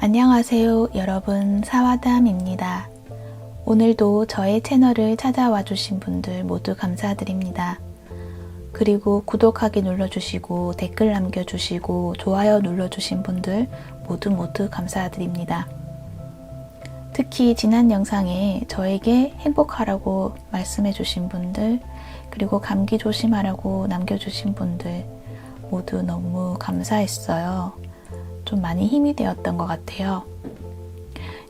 안녕하세요 여러분, 사와담입니다. 오늘도 저의 채널을 찾아와 주신 분들 모두 감사드립니다. 그리고 구독하기 눌러주시고 댓글 남겨주시고 좋아요 눌러주신 분들 모두 감사드립니다. 특히 지난 영상에 저에게 행복하라고 말씀해 주신 분들, 그리고 감기 조심하라고 남겨주신 분들 모두 너무 감사했어요. 좀 많이 힘이 되었던 것 같아요.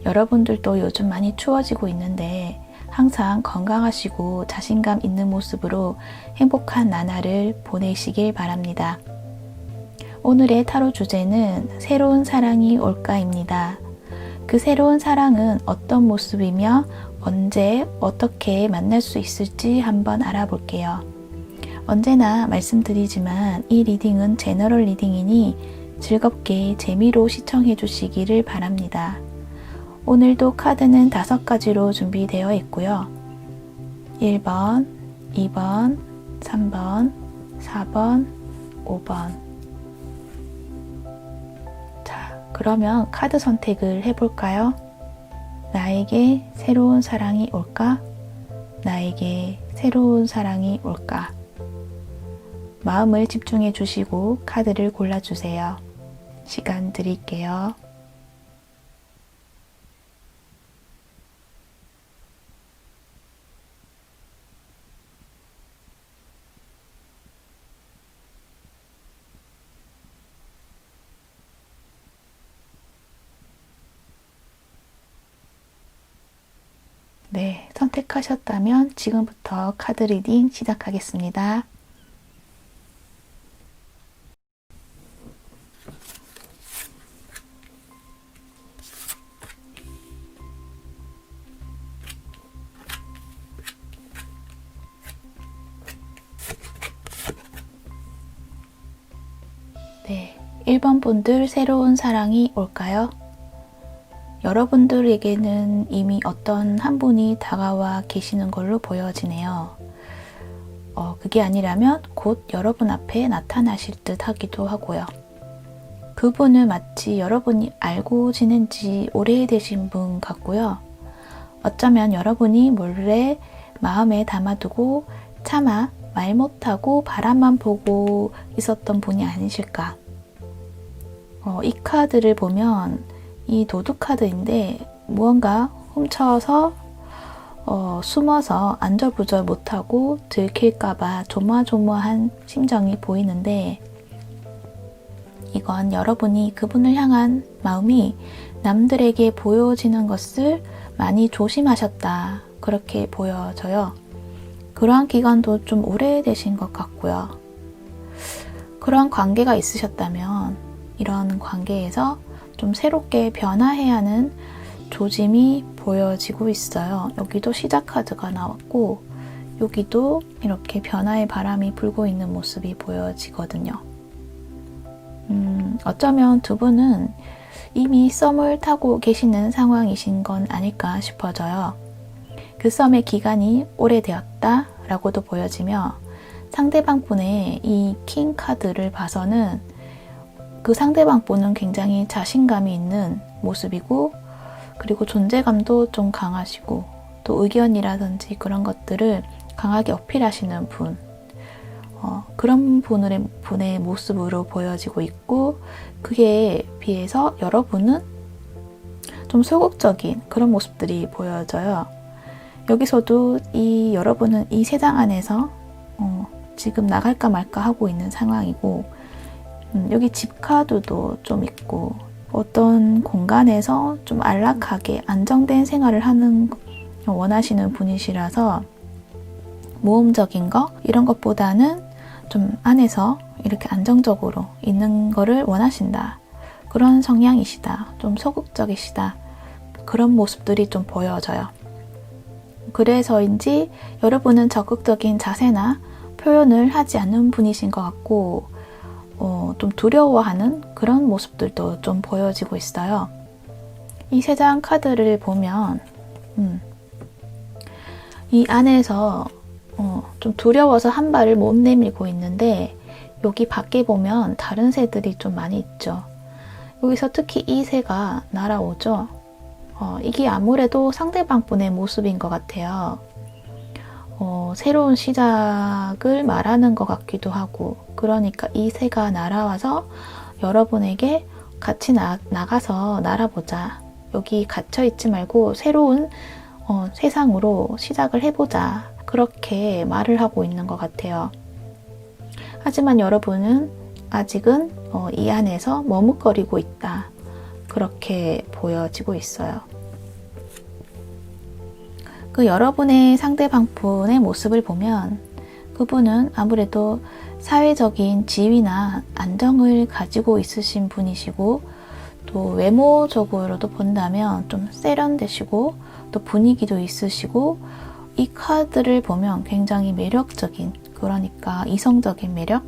여러분들도 요즘 많이 추워지고 있는데 항상 건강하시고 자신감 있는 모습으로 행복한 나날을 보내시길 바랍니다. 오늘의 타로 주제는 새로운 사랑이 올까입니다. 그 새로운 사랑은 어떤 모습이며 언제 어떻게 만날 수 있을지 한번 알아볼게요. 언제나 말씀드리지만 이 리딩은 제너럴 리딩이니 즐겁게 재미로 시청해 주시기를 바랍니다. 오늘도 카드는 5가지로 준비되어 있고요. 1번, 2번, 3번, 4번, 5번. 자, 그러면 카드 선택을 해볼까요? 나에게 새로운 사랑이 올까? 나에게 새로운 사랑이 올까? 마음을 집중해 주시고 카드를 골라주세요. 시간 드릴게요. 네, 선택하셨다면 지금부터 카드 리딩 시작하겠습니다. 네, 1번 분들 새로운 사랑이 올까요? 여러분들에게는 이미 어떤 한 분이 다가와 계시는 걸로 보여지네요. 그게 아니라면 곧 여러분 앞에 나타나실 듯 하기도 하고요. 그분을 마치 여러분이 알고 지낸 지 오래되신 분 같고요. 어쩌면 여러분이 몰래 마음에 담아두고 차마 말 못하고 바라만 보고 있었던 분이 아니실까. 이 카드를 보면 이 도둑 카드인데 무언가 훔쳐서 숨어서 안절부절 못하고 들킬까봐 조마조마한 심정이 보이는데, 이건 여러분이 그분을 향한 마음이 남들에게 보여지는 것을 많이 조심하셨다, 그렇게 보여져요. 그러한 기간도 좀 오래되신 것 같고요. 그러한 관계가 있으셨다면 이런 관계에서 좀 새롭게 변화해야 하는 조짐이 보여지고 있어요. 여기도 시작 카드가 나왔고 여기도 이렇게 변화의 바람이 불고 있는 모습이 보여지거든요. 어쩌면 두 분은 이미 썸을 타고 계시는 상황이신 건 아닐까 싶어져요. 그 썸의 기간이 오래되었다 라고도 보여지며, 상대방 분의 이 킹 카드를 봐서는 그 상대방 분은 굉장히 자신감이 있는 모습이고, 그리고 존재감도 좀 강하시고, 또 의견이라든지 그런 것들을 강하게 어필하시는 분, 그런 분의 모습으로 보여지고 있고, 그에 비해서 여러분은 좀 소극적인 그런 모습들이 보여져요. 여기서도 여러분은 이 세상 안에서 지금 나갈까 말까 하고 있는 상황이고, 여기 집 카드도 좀 있고, 어떤 공간에서 좀 안락하게 안정된 생활을 원하시는 분이시라서 모험적인 거 이런 것보다는 좀 안에서 이렇게 안정적으로 있는 거를 원하신다, 그런 성향이시다, 좀 소극적이시다, 그런 모습들이 좀 보여져요. 그래서인지 여러분은 적극적인 자세나 표현을 하지 않는 분이신 것 같고, 좀 두려워하는 그런 모습들도 좀 보여지고 있어요. 이 3장 카드를 보면 이 안에서 좀 두려워서 한 발을 못 내밀고 있는데, 여기 밖에 보면 다른 새들이 좀 많이 있죠. 여기서 특히 이 새가 날아오죠. 이게 아무래도 상대방분의 모습인 것 같아요. 새로운 시작을 말하는 것 같기도 하고, 그러니까 이 새가 날아와서 여러분에게 같이 나가서 날아보자. 여기 갇혀있지 말고 새로운 세상으로 시작을 해보자. 그렇게 말을 하고 있는 것 같아요. 하지만 여러분은 아직은 이 안에서 머뭇거리고 있다. 그렇게 보여지고 있어요. 그 여러분의 상대방분의 모습을 보면 그분은 아무래도 사회적인 지위나 안정을 가지고 있으신 분이시고, 또 외모적으로도 본다면 좀 세련되시고, 또 분위기도 있으시고, 이 카드를 보면 굉장히 매력적인, 그러니까 이성적인 매력,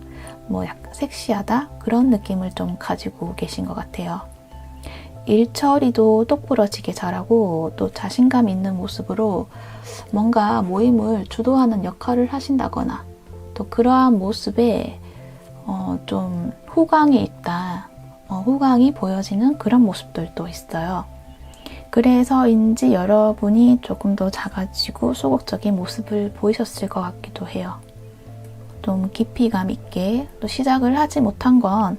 뭐 약간 섹시하다 그런 느낌을 좀 가지고 계신 것 같아요. 일처리도 똑부러지게 잘하고 또 자신감 있는 모습으로 뭔가 모임을 주도하는 역할을 하신다거나, 또 그러한 모습에 좀 후광이 있다, 후광이 보여지는 그런 모습들도 있어요. 그래서인지 여러분이 조금 더 작아지고 소극적인 모습을 보이셨을 것 같기도 해요. 좀 깊이감 있게 또 시작을 하지 못한 건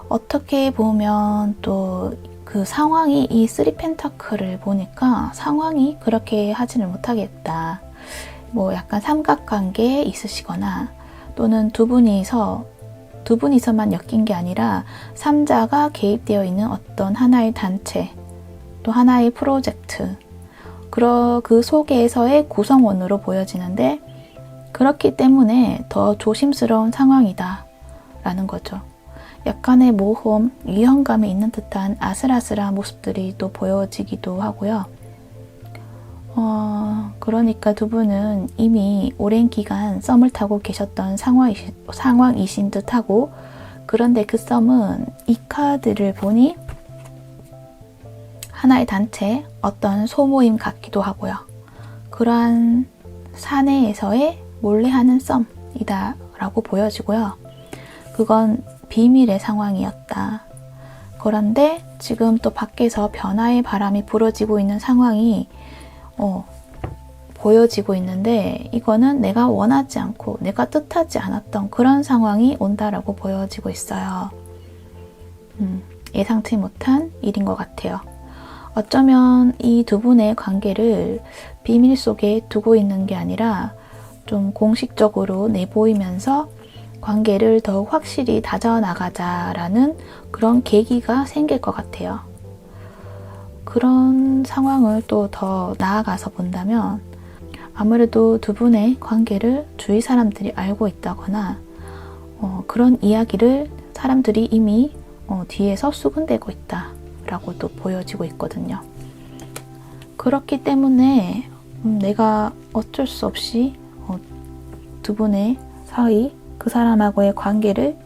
어떻게 보면 또 그 상황이 이 3펜타클을 보니까 상황이 그렇게 하지를 못하겠다. 뭐 약간 삼각관계에 있으시거나, 또는 두 분이서만 엮인 게 아니라 3자가 개입되어 있는 어떤 하나의 단체, 또 하나의 프로젝트, 그 속에서의 구성원으로 보여지는데, 그렇기 때문에 더 조심스러운 상황이다 라는 거죠. 약간의 모험, 위험감이 있는 듯한 아슬아슬한 모습들이 또 보여지기도 하고요. 그러니까 두 분은 이미 오랜 기간 썸을 타고 계셨던 상황이신 듯하고, 그런데 그 썸은 이 카드를 보니 하나의 단체, 어떤 소모임 같기도 하고요. 그러한 사내에서의 몰래 하는 썸이다 라고 보여지고요. 그건 비밀의 상황이었다. 그런데 지금 또 밖에서 변화의 바람이 불어지고 있는 상황이 보여지고 있는데, 이거는 내가 원하지 않고 내가 뜻하지 않았던 그런 상황이 온다라고 보여지고 있어요. 예상치 못한 일인 것 같아요. 어쩌면 이 두 분의 관계를 비밀 속에 두고 있는 게 아니라 좀 공식적으로 내보이면서 관계를 더욱 확실히 다져나가자라는 그런 계기가 생길 것 같아요. 그런 상황을 또 더 나아가서 본다면 아무래도 두 분의 관계를 주위 사람들이 알고 있다거나, 그런 이야기를 사람들이 이미 뒤에서 수군대고 있다라고도 보여지고 있거든요. 그렇기 때문에 내가 어쩔 수 없이 두 분의 사이, 그 사람하고의 관계를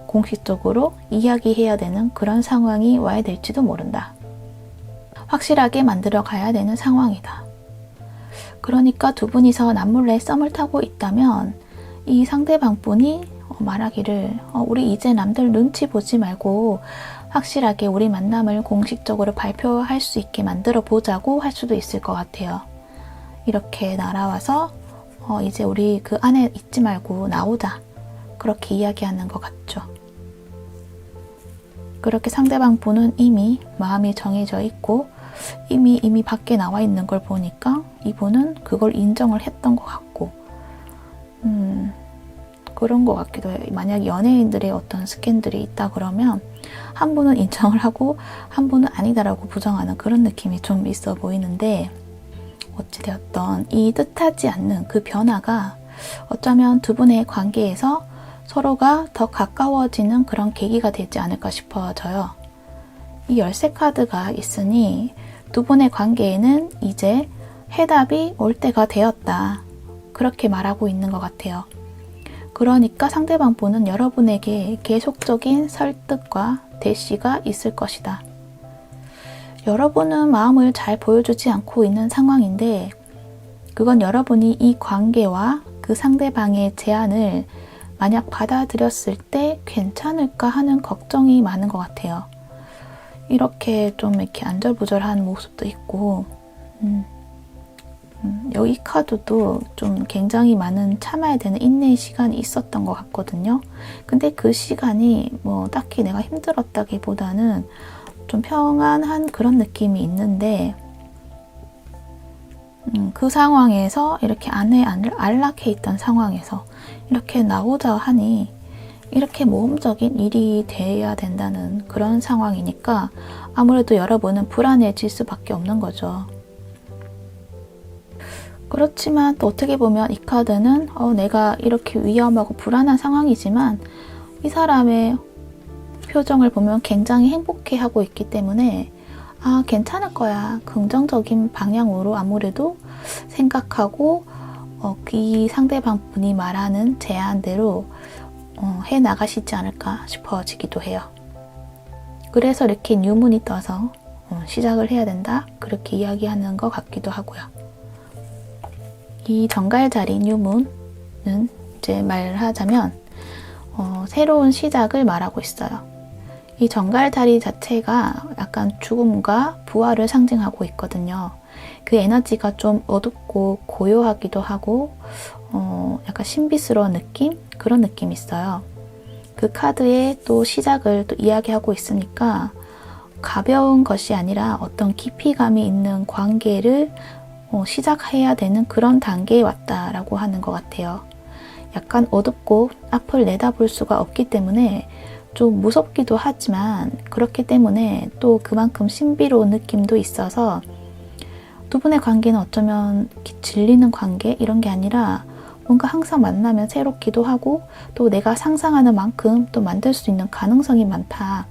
공식적으로 이야기해야 되는 그런 상황이 와야 될지도 모른다. 확실하게 만들어 가야 되는 상황이다. 그러니까 두 분이서 남몰래 썸을 타고 있다면 이 상대방 분이 말하기를 우리 이제 남들 눈치 보지 말고 확실하게 우리 만남을 공식적으로 발표할 수 있게 만들어 보자고 할 수도 있을 것 같아요. 이렇게 날아와서 이제 우리 그 안에 있지 말고 나오자, 그렇게 이야기하는 것 같죠. 그렇게 상대방 분은 이미 마음이 정해져 있고 이미 밖에 나와 있는 걸 보니까 이분은 그걸 인정을 했던 것 같고, 그런 것 같기도 해요. 만약 연예인들의 어떤 스캔들이 있다 그러면 한 분은 인정을 하고 한 분은 아니다라고 부정하는 그런 느낌이 좀 있어 보이는데, 어찌되었던 이 뜻하지 않는 그 변화가 어쩌면 두 분의 관계에서 서로가 더 가까워지는 그런 계기가 되지 않을까 싶어져요. 이 열쇠 카드가 있으니 두 분의 관계에는 이제 해답이 올 때가 되었다, 그렇게 말하고 있는 것 같아요. 그러니까 상대방 분은 여러분에게 계속적인 설득과 대시가 있을 것이다. 여러분은 마음을 잘 보여주지 않고 있는 상황인데, 그건 여러분이 이 관계와 그 상대방의 제안을 만약 받아들였을 때 괜찮을까 하는 걱정이 많은 것 같아요. 이렇게 좀 이렇게 안절부절한 모습도 있고, 여기 카드도 좀 굉장히 많은 참아야 되는 인내의 시간이 있었던 것 같거든요. 근데 그 시간이 뭐 딱히 내가 힘들었다기보다는 좀 평안한 그런 느낌이 있는데, 그 상황에서 이렇게 안에 안락해 있던 상황에서 이렇게 나오자 하니 이렇게 모험적인 일이 돼야 된다는 그런 상황이니까 아무래도 여러분은 불안해질 수밖에 없는 거죠. 그렇지만 또 어떻게 보면 이 카드는 내가 이렇게 위험하고 불안한 상황이지만 이 사람의 표정을 보면 굉장히 행복해하고 있기 때문에 괜찮을 거야. 긍정적인 방향으로 아무래도 생각하고 이 상대방 분이 말하는 제안대로 해 나가시지 않을까 싶어지기도 해요. 그래서 이렇게 뉴문이 떠서 시작을 해야 된다. 그렇게 이야기하는 것 같기도 하고요. 이 정갈자리 뉴문은 이제 말하자면 새로운 시작을 말하고 있어요. 이 정갈자리 자체가 약간 죽음과 부활을 상징하고 있거든요. 그 에너지가 좀 어둡고 고요하기도 하고 약간 신비스러운 느낌? 그런 느낌이 있어요. 그 카드에 또 시작을 또 이야기하고 있으니까 가벼운 것이 아니라 어떤 깊이감이 있는 관계를 시작해야 되는 그런 단계에 왔다라고 하는 것 같아요. 약간 어둡고 앞을 내다볼 수가 없기 때문에 좀 무섭기도 하지만 그렇기 때문에 또 그만큼 신비로운 느낌도 있어서 두 분의 관계는 어쩌면 질리는 관계 이런 게 아니라 뭔가 항상 만나면 새롭기도 하고 또 내가 상상하는 만큼 또 만들 수 있는 가능성이 많다.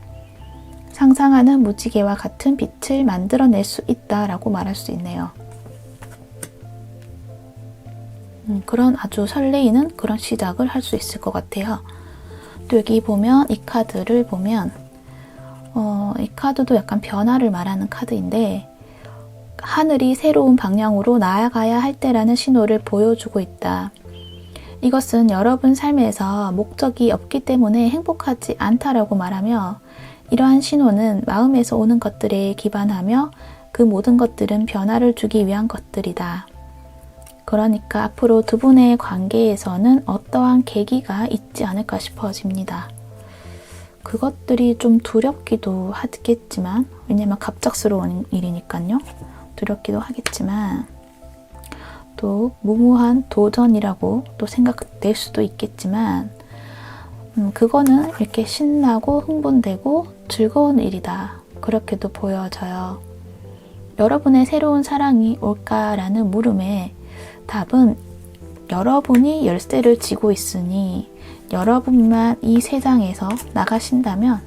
상상하는 무지개와 같은 빛을 만들어낼 수 있다라고 말할 수 있네요. 그런 아주 설레이는 그런 시작을 할 수 있을 것 같아요. 또 여기 보면 이 카드를 보면 이 카드도 약간 변화를 말하는 카드인데 하늘이 새로운 방향으로 나아가야 할 때라는 신호를 보여주고 있다. 이것은 여러분 삶에서 목적이 없기 때문에 행복하지 않다라고 말하며 이러한 신호는 마음에서 오는 것들에 기반하며 그 모든 것들은 변화를 주기 위한 것들이다. 그러니까 앞으로 두 분의 관계에서는 어떠한 계기가 있지 않을까 싶어집니다. 그것들이 좀 두렵기도 하겠지만 왜냐면 갑작스러운 일이니까요. 두렵기도 하겠지만 또 무모한 도전이라고 또 생각될 수도 있겠지만 그거는 이렇게 신나고 흥분되고 즐거운 일이다. 그렇게도 보여져요. 여러분의 새로운 사랑이 올까라는 물음에 답은 여러분이 열쇠를 쥐고 있으니 여러분만 이 세상에서 나가신다면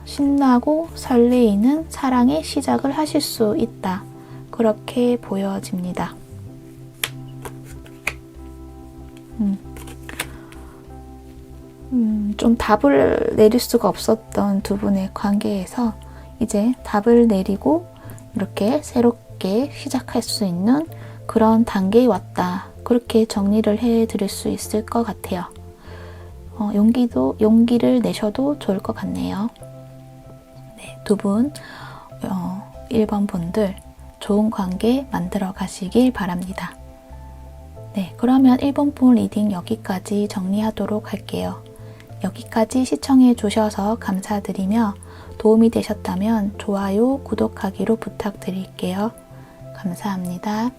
신나고 설레이는 사랑의 시작을 하실 수 있다. 그렇게 보여집니다. 좀 답을 내릴 수가 없었던 두 분의 관계에서 이제 답을 내리고 이렇게 새롭게 시작할 수 있는 그런 단계에 왔다. 그렇게 정리를 해드릴 수 있을 것 같아요. 용기를 내셔도 좋을 것 같네요. 네, 두 분 1번 분들 좋은 관계 만들어 가시길 바랍니다. 네, 그러면 1번 분 리딩 여기까지 정리하도록 할게요. 여기까지 시청해 주셔서 감사드리며 도움이 되셨다면 좋아요, 구독하기로 부탁드릴게요. 감사합니다.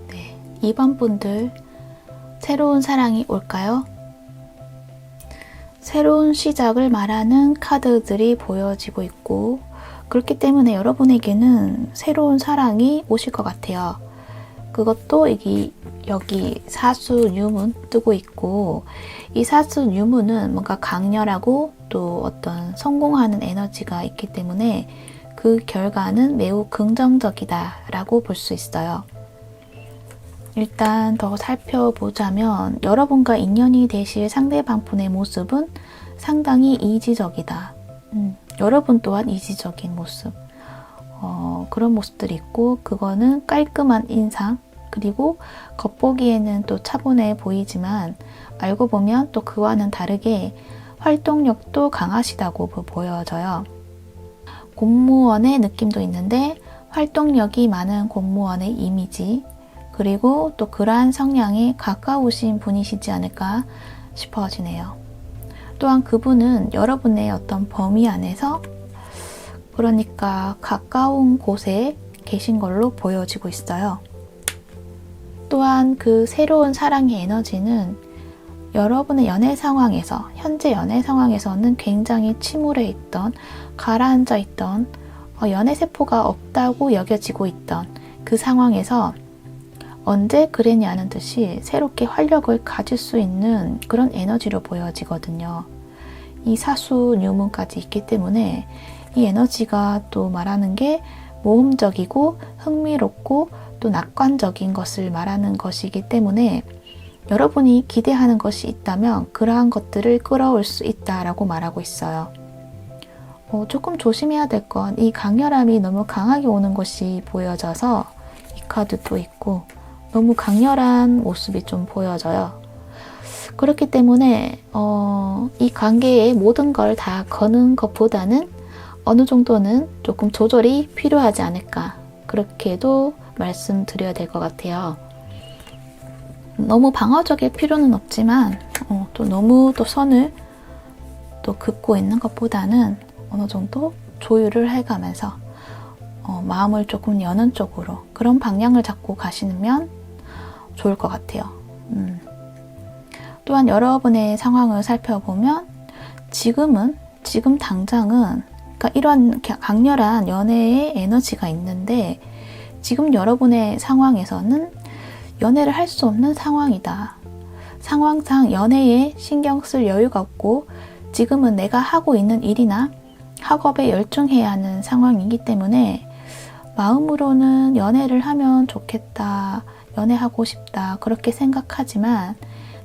네, 2번 분들 새로운 사랑이 올까요? 새로운 시작을 말하는 카드들이 보여지고 있고 그렇기 때문에 여러분에게는 새로운 사랑이 오실 것 같아요. 그것도 여기 사수 유문 뜨고 있고 이 사수 유문은 뭔가 강렬하고 또 어떤 성공하는 에너지가 있기 때문에 그 결과는 매우 긍정적이다 라고 볼 수 있어요. 일단 더 살펴보자면 여러분과 인연이 되실 상대방 분의 모습은 상당히 이지적이다. 여러분 또한 이지적인 모습, 그런 모습들이 있고, 그거는 깔끔한 인상, 그리고 겉보기에는 또 차분해 보이지만 알고 보면 또 그와는 다르게 활동력도 강하시다고 보여져요. 공무원의 느낌도 있는데 활동력이 많은 공무원의 이미지, 그리고 또 그러한 성향에 가까우신 분이시지 않을까 싶어지네요. 또한 그분은 여러분의 어떤 범위 안에서, 그러니까 가까운 곳에 계신 걸로 보여지고 있어요. 또한 그 새로운 사랑의 에너지는 여러분의 연애 상황에서, 현재 연애 상황에서는 굉장히 침울해 있던, 가라앉아 있던, 연애 세포가 없다고 여겨지고 있던 그 상황에서 언제 그랬냐는 듯이 새롭게 활력을 가질 수 있는 그런 에너지로 보여지거든요. 이 사수 유문까지 있기 때문에 이 에너지가 또 말하는 게 모험적이고 흥미롭고 또 낙관적인 것을 말하는 것이기 때문에 여러분이 기대하는 것이 있다면 그러한 것들을 끌어올 수 있다라고 말하고 있어요. 조금 조심해야 될 건 이 강렬함이 너무 강하게 오는 것이 보여져서 이 카드도 있고 너무 강렬한 모습이 좀 보여져요. 그렇기 때문에 이 관계의 모든 걸 다 거는 것보다는 어느 정도는 조금 조절이 필요하지 않을까, 그렇게도 말씀드려야 될 것 같아요. 너무 방어적일 필요는 없지만 또 너무 또 선을 또 긋고 있는 것보다는 어느 정도 조율을 해가면서 마음을 조금 여는 쪽으로 그런 방향을 잡고 가시면 좋을 것 같아요. 또한 여러분의 상황을 살펴보면 지금 당장은, 그러니까 이런 강렬한 연애의 에너지가 있는데 지금 여러분의 상황에서는 연애를 할 수 없는 상황이다. 상황상 연애에 신경 쓸 여유가 없고 지금은 내가 하고 있는 일이나 학업에 열중해야 하는 상황이기 때문에 마음으로는 연애를 하면 좋겠다, 연애하고 싶다 그렇게 생각하지만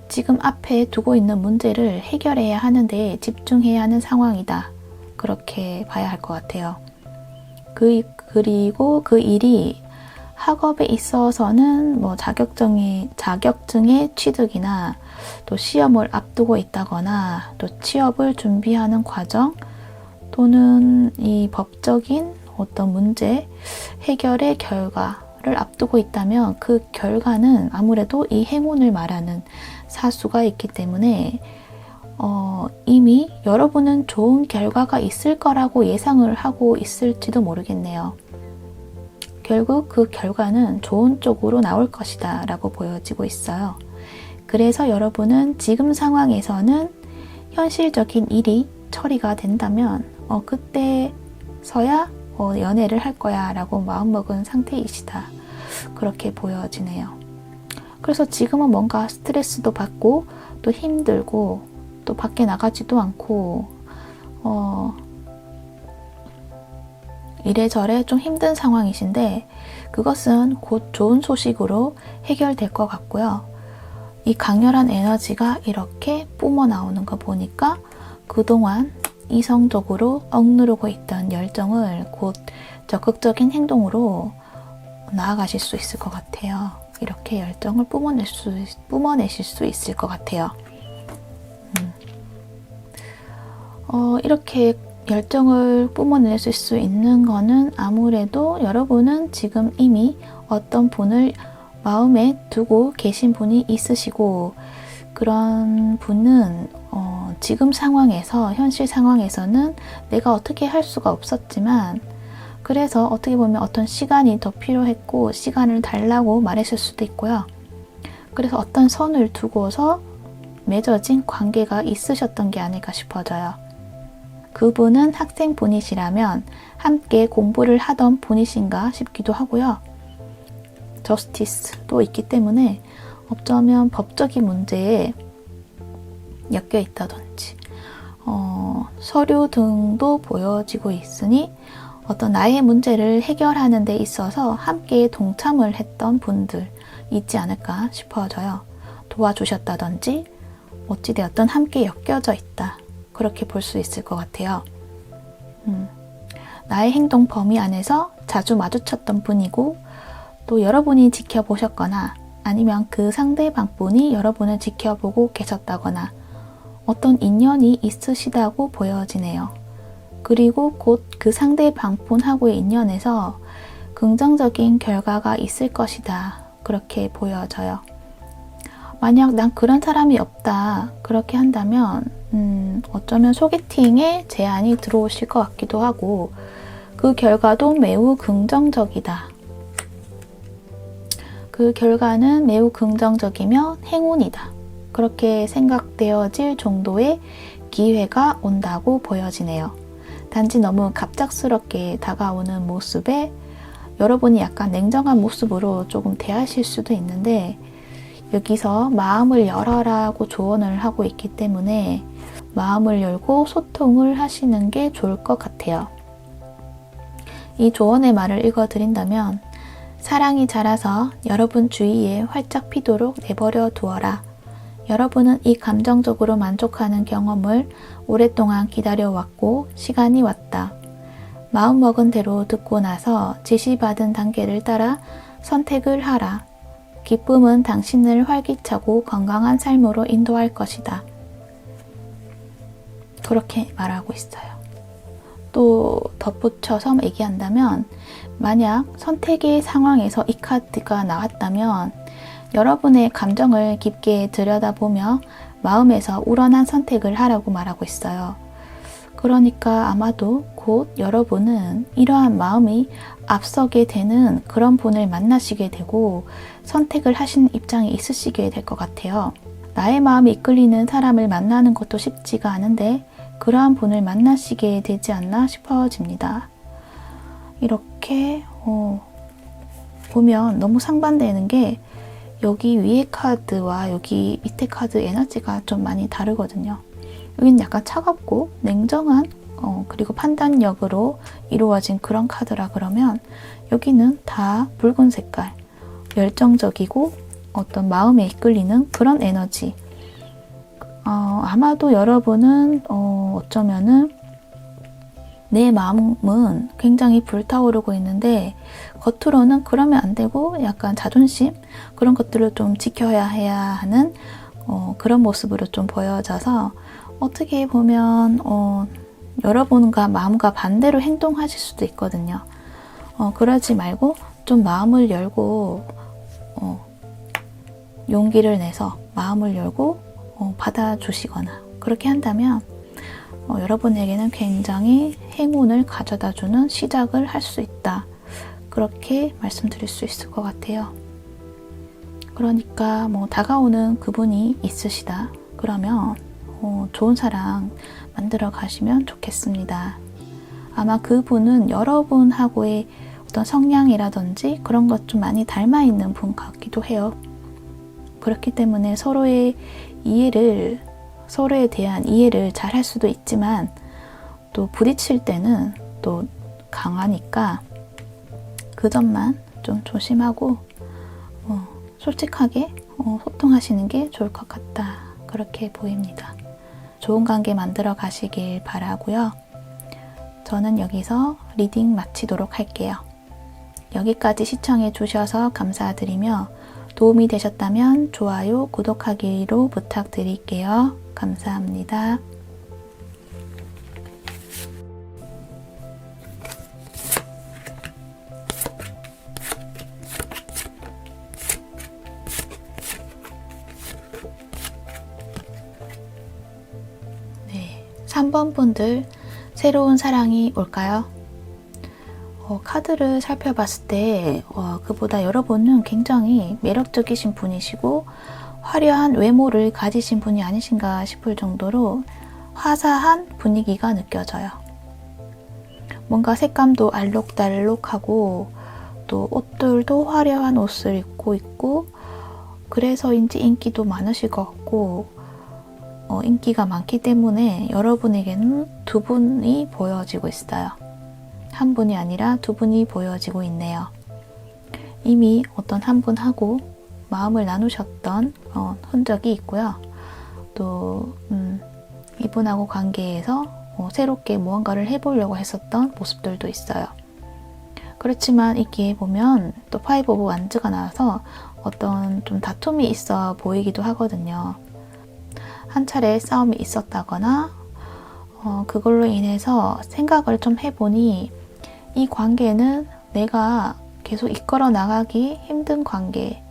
지금 앞에 두고 있는 문제를 해결해야 하는데 집중해야 하는 상황이다. 그렇게 봐야 할 것 같아요. 그리고 그 일이 학업에 있어서는 뭐 자격증의 취득이나 또 시험을 앞두고 있다거나 또 취업을 준비하는 과정 또는 이 법적인 어떤 문제 해결의 결과를 앞두고 있다면 그 결과는 아무래도 이 행운을 말하는 사수가 있기 때문에 이미 여러분은 좋은 결과가 있을 거라고 예상을 하고 있을지도 모르겠네요. 결국 그 결과는 좋은 쪽으로 나올 것이다 라고 보여지고 있어요. 그래서 여러분은 지금 상황에서는 현실적인 일이 처리가 된다면 그때서야 연애를 할 거야 라고 마음먹은 상태이시다. 그렇게 보여지네요. 그래서 지금은 뭔가 스트레스도 받고 또 힘들고 또 밖에 나가지도 않고 이래저래 좀 힘든 상황이신데 그것은 곧 좋은 소식으로 해결될 것 같고요. 이 강렬한 에너지가 이렇게 뿜어 나오는 거 보니까 그동안 이성적으로 억누르고 있던 열정을 곧 적극적인 행동으로 나아가실 수 있을 것 같아요. 이렇게 열정을 뿜어내실 수 있을 것 같아요. 이렇게 열정을 뿜어내실 수 있는 거는 아무래도 여러분은 지금 이미 어떤 분을 마음에 두고 계신 분이 있으시고 그런 분은 지금 상황에서, 현실 상황에서는 내가 어떻게 할 수가 없었지만 그래서 어떻게 보면 어떤 시간이 더 필요했고 시간을 달라고 말했을 수도 있고요. 그래서 어떤 선을 두고서 맺어진 관계가 있으셨던 게 아닐까 싶어져요. 그분은 학생분이시라면 함께 공부를 하던 분이신가 싶기도 하고요. 저스티스도 있기 때문에 어쩌면 법적인 문제에 엮여 있다든지 서류 등도 보여지고 있으니 어떤 나의 문제를 해결하는 데 있어서 함께 동참을 했던 분들 있지 않을까 싶어져요. 도와주셨다든지 어찌되었든 함께 엮여져 있다. 그렇게 볼 수 있을 것 같아요. 나의 행동 범위 안에서 자주 마주쳤던 분이고 또 여러분이 지켜보셨거나 아니면 그 상대방 분이 여러분을 지켜보고 계셨다거나 어떤 인연이 있으시다고 보여지네요. 그리고 곧 그 상대방 분하고의 인연에서 긍정적인 결과가 있을 것이다. 그렇게 보여져요. 만약 난 그런 사람이 없다. 그렇게 한다면 어쩌면 소개팅에 제안이 들어오실 것 같기도 하고 그 결과도 매우 긍정적이다. 그 결과는 매우 긍정적이며 행운이다. 그렇게 생각되어질 정도의 기회가 온다고 보여지네요. 단지 너무 갑작스럽게 다가오는 모습에 여러분이 약간 냉정한 모습으로 조금 대하실 수도 있는데 여기서 마음을 열어라고 조언을 하고 있기 때문에 마음을 열고 소통을 하시는 게 좋을 것 같아요. 이 조언의 말을 읽어드린다면 사랑이 자라서 여러분 주위에 활짝 피도록 내버려 두어라. 여러분은 이 감정적으로 만족하는 경험을 오랫동안 기다려왔고 시간이 왔다. 마음먹은 대로 듣고 나서 지시받은 단계를 따라 선택을 하라. 기쁨은 당신을 활기차고 건강한 삶으로 인도할 것이다. 그렇게 말하고 있어요. 또 덧붙여서 얘기한다면 만약 선택의 상황에서 이 카드가 나왔다면 여러분의 감정을 깊게 들여다보며 마음에서 우러난 선택을 하라고 말하고 있어요. 그러니까 아마도 곧 여러분은 이러한 마음이 앞서게 되는 그런 분을 만나시게 되고 선택을 하신 입장에 있으시게 될 것 같아요. 나의 마음이 이끌리는 사람을 만나는 것도 쉽지가 않은데 그러한 분을 만나시게 되지 않나 싶어집니다. 이렇게 보면 너무 상반되는 게 여기 위에 카드와 여기 밑에 카드 에너지가 좀 많이 다르거든요. 여기는 약간 차갑고 냉정한 그리고 판단력으로 이루어진 그런 카드라 그러면 여기는 다 붉은 색깔, 열정적이고 어떤 마음에 이끌리는 그런 에너지. 아마도 여러분은 어쩌면은 내 마음은 굉장히 불타오르고 있는데 겉으로는 그러면 안 되고 약간 자존심 그런 것들을 좀 지켜야 해야 하는 그런 모습으로 좀 보여져서 어떻게 보면 여러분과 마음과 반대로 행동하실 수도 있거든요. 그러지 말고 좀 마음을 열고 용기를 내서 마음을 열고 받아주시거나 그렇게 한다면 여러분에게는 굉장히 행운을 가져다주는 시작을 할 수 있다. 그렇게 말씀드릴 수 있을 것 같아요. 그러니까 다가오는 그분이 있으시다. 그러면 좋은 사랑 만들어 가시면 좋겠습니다. 아마 그분은 여러분하고의 어떤 성향이라든지 그런 것 좀 많이 닮아 있는 분 같기도 해요. 그렇기 때문에 서로에 대한 이해를 잘 할 수도 있지만 또 부딪힐 때는 또 강하니까 그 점만 좀 조심하고 솔직하게 소통하시는 게 좋을 것 같다. 그렇게 보입니다. 좋은 관계 만들어 가시길 바라고요. 저는 여기서 리딩 마치도록 할게요. 여기까지 시청해 주셔서 감사드리며 도움이 되셨다면 좋아요, 구독하기로 부탁드릴게요. 감사합니다. 네, 3번 분들 새로운 사랑이 올까요? 카드를 살펴봤을 때 그보다 여러분은 굉장히 매력적이신 분이시고 화려한 외모를 가지신 분이 아니신가 싶을 정도로 화사한 분위기가 느껴져요. 뭔가 색감도 알록달록하고 또 옷들도 화려한 옷을 입고 있고 그래서인지 인기도 많으실 것 같고 인기가 많기 때문에 여러분에게는 두 분이 보여지고 있어요. 한 분이 아니라 두 분이 보여지고 있네요. 이미 어떤 한 분하고 마음을 나누셨던 흔적이 있고요. 또 이분하고 관계에서 새롭게 무언가를 해보려고 했었던 모습들도 있어요. 그렇지만 이게 보면 또 파이브 오브 완즈가 나와서 어떤 좀 다툼이 있어 보이기도 하거든요. 한 차례 싸움이 있었다거나 그걸로 인해서 생각을 좀 해보니 이 관계는 내가 계속 이끌어 나가기 힘든 관계,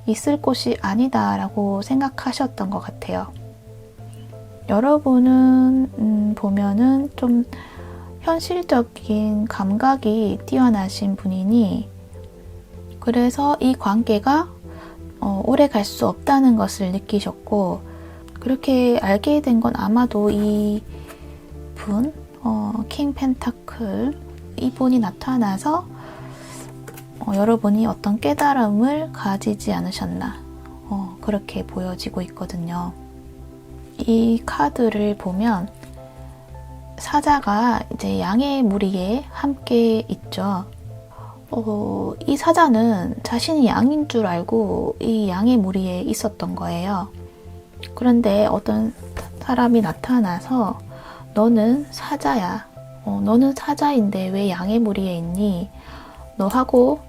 있을 곳이 아니다 라고 생각하셨던 것 같아요. 여러분은 보면은 좀 현실적인 감각이 뛰어나신 분이니 그래서 이 관계가 오래 갈 수 없다는 것을 느끼셨고 그렇게 알게 된 건 아마도 이 분, 킹 펜타클 이분이 나타나서 여러분이 어떤 깨달음을 가지지 않으셨나 그렇게 보여지고 있거든요. 이 카드를 보면 사자가 이제 양의 무리에 함께 있죠. 이 사자는 자신이 양인 줄 알고 이 양의 무리에 있었던 거예요. 그런데 어떤 사람이 나타나서 너는 사자야. 너는 사자인데 왜 양의 무리에 있니? 너하고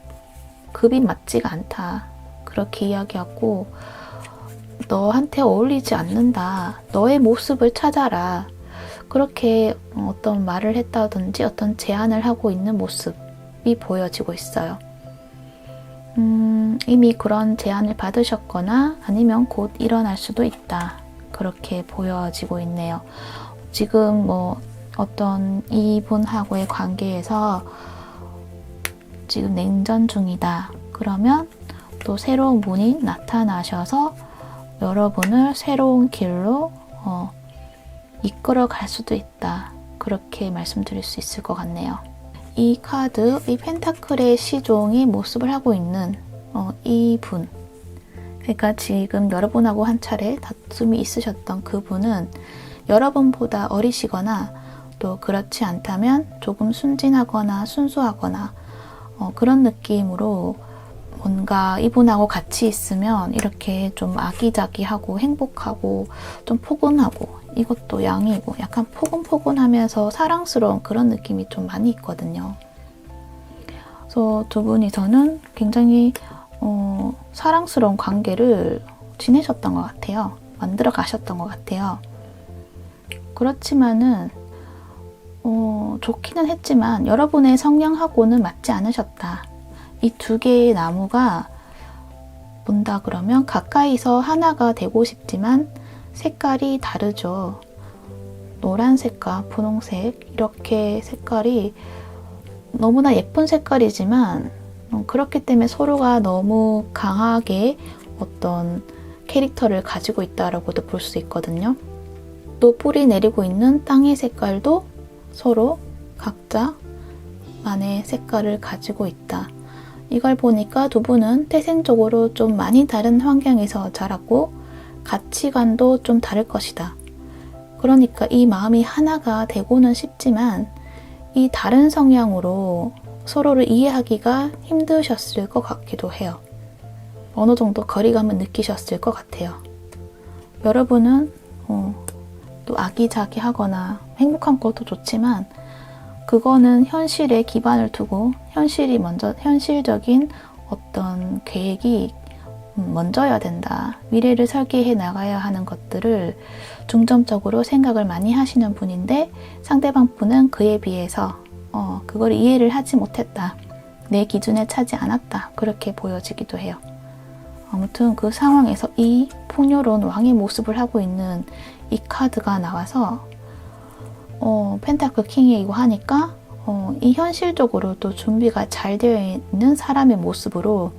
급이 맞지가 않다. 그렇게 이야기하고 너한테 어울리지 않는다. 너의 모습을 찾아라. 그렇게 어떤 말을 했다든지 어떤 제안을 하고 있는 모습이 보여지고 있어요. 이미 그런 제안을 받으셨거나 아니면 곧 일어날 수도 있다. 그렇게 보여지고 있네요. 지금 어떤 이분하고의 관계에서 지금 냉전 중이다. 그러면 또 새로운 분이 나타나셔서 여러분을 새로운 길로 이끌어 갈 수도 있다. 그렇게 말씀드릴 수 있을 것 같네요. 이 카드, 이 펜타클의 시종이 모습을 하고 있는 이 분. 그러니까 지금 여러분하고 한 차례 다툼이 있으셨던 그분은 여러분보다 어리시거나 또 그렇지 않다면 조금 순진하거나 순수하거나 그런 느낌으로 뭔가 이분하고 같이 있으면 이렇게 좀 아기자기하고 행복하고 좀 포근하고 이것도 양이고 약간 포근포근하면서 사랑스러운 그런 느낌이 좀 많이 있거든요. 그래서 두 분이서는 굉장히 사랑스러운 관계를 지내셨던 것 같아요. 만들어 가셨던 것 같아요. 그렇지만은 좋기는 했지만 여러분의 성향하고는 맞지 않으셨다. 이 두 개의 나무가 본다 그러면 가까이서 하나가 되고 싶지만 색깔이 다르죠. 노란색과 분홍색 이렇게 색깔이 너무나 예쁜 색깔이지만 그렇기 때문에 서로가 너무 강하게 어떤 캐릭터를 가지고 있다라고도 볼 수 있거든요. 또 뿌리 내리고 있는 땅의 색깔도 서로 각자만의 색깔을 가지고 있다. 이걸 보니까 두 분은 태생적으로 좀 많이 다른 환경에서 자랐고 가치관도 좀 다를 것이다. 그러니까 이 마음이 하나가 되고는 싶지만 이 다른 성향으로 서로를 이해하기가 힘드셨을 것 같기도 해요. 어느 정도 거리감을 느끼셨을 것 같아요. 여러분은 또 아기자기하거나 행복한 것도 좋지만 그거는 현실에 기반을 두고 현실적인 어떤 계획이 먼저야 된다. 미래를 설계해 나가야 하는 것들을 중점적으로 생각을 많이 하시는 분인데 상대방 분은 그에 비해서 그걸 이해를 하지 못했다. 내 기준에 차지 않았다. 그렇게 보여지기도 해요. 아무튼 그 상황에서 이 풍요로운 왕의 모습을 하고 있는 이 카드가 나와서 펜타클 킹이고 하니까 이 현실적으로 또 준비가 잘 되어 있는 사람의 모습으로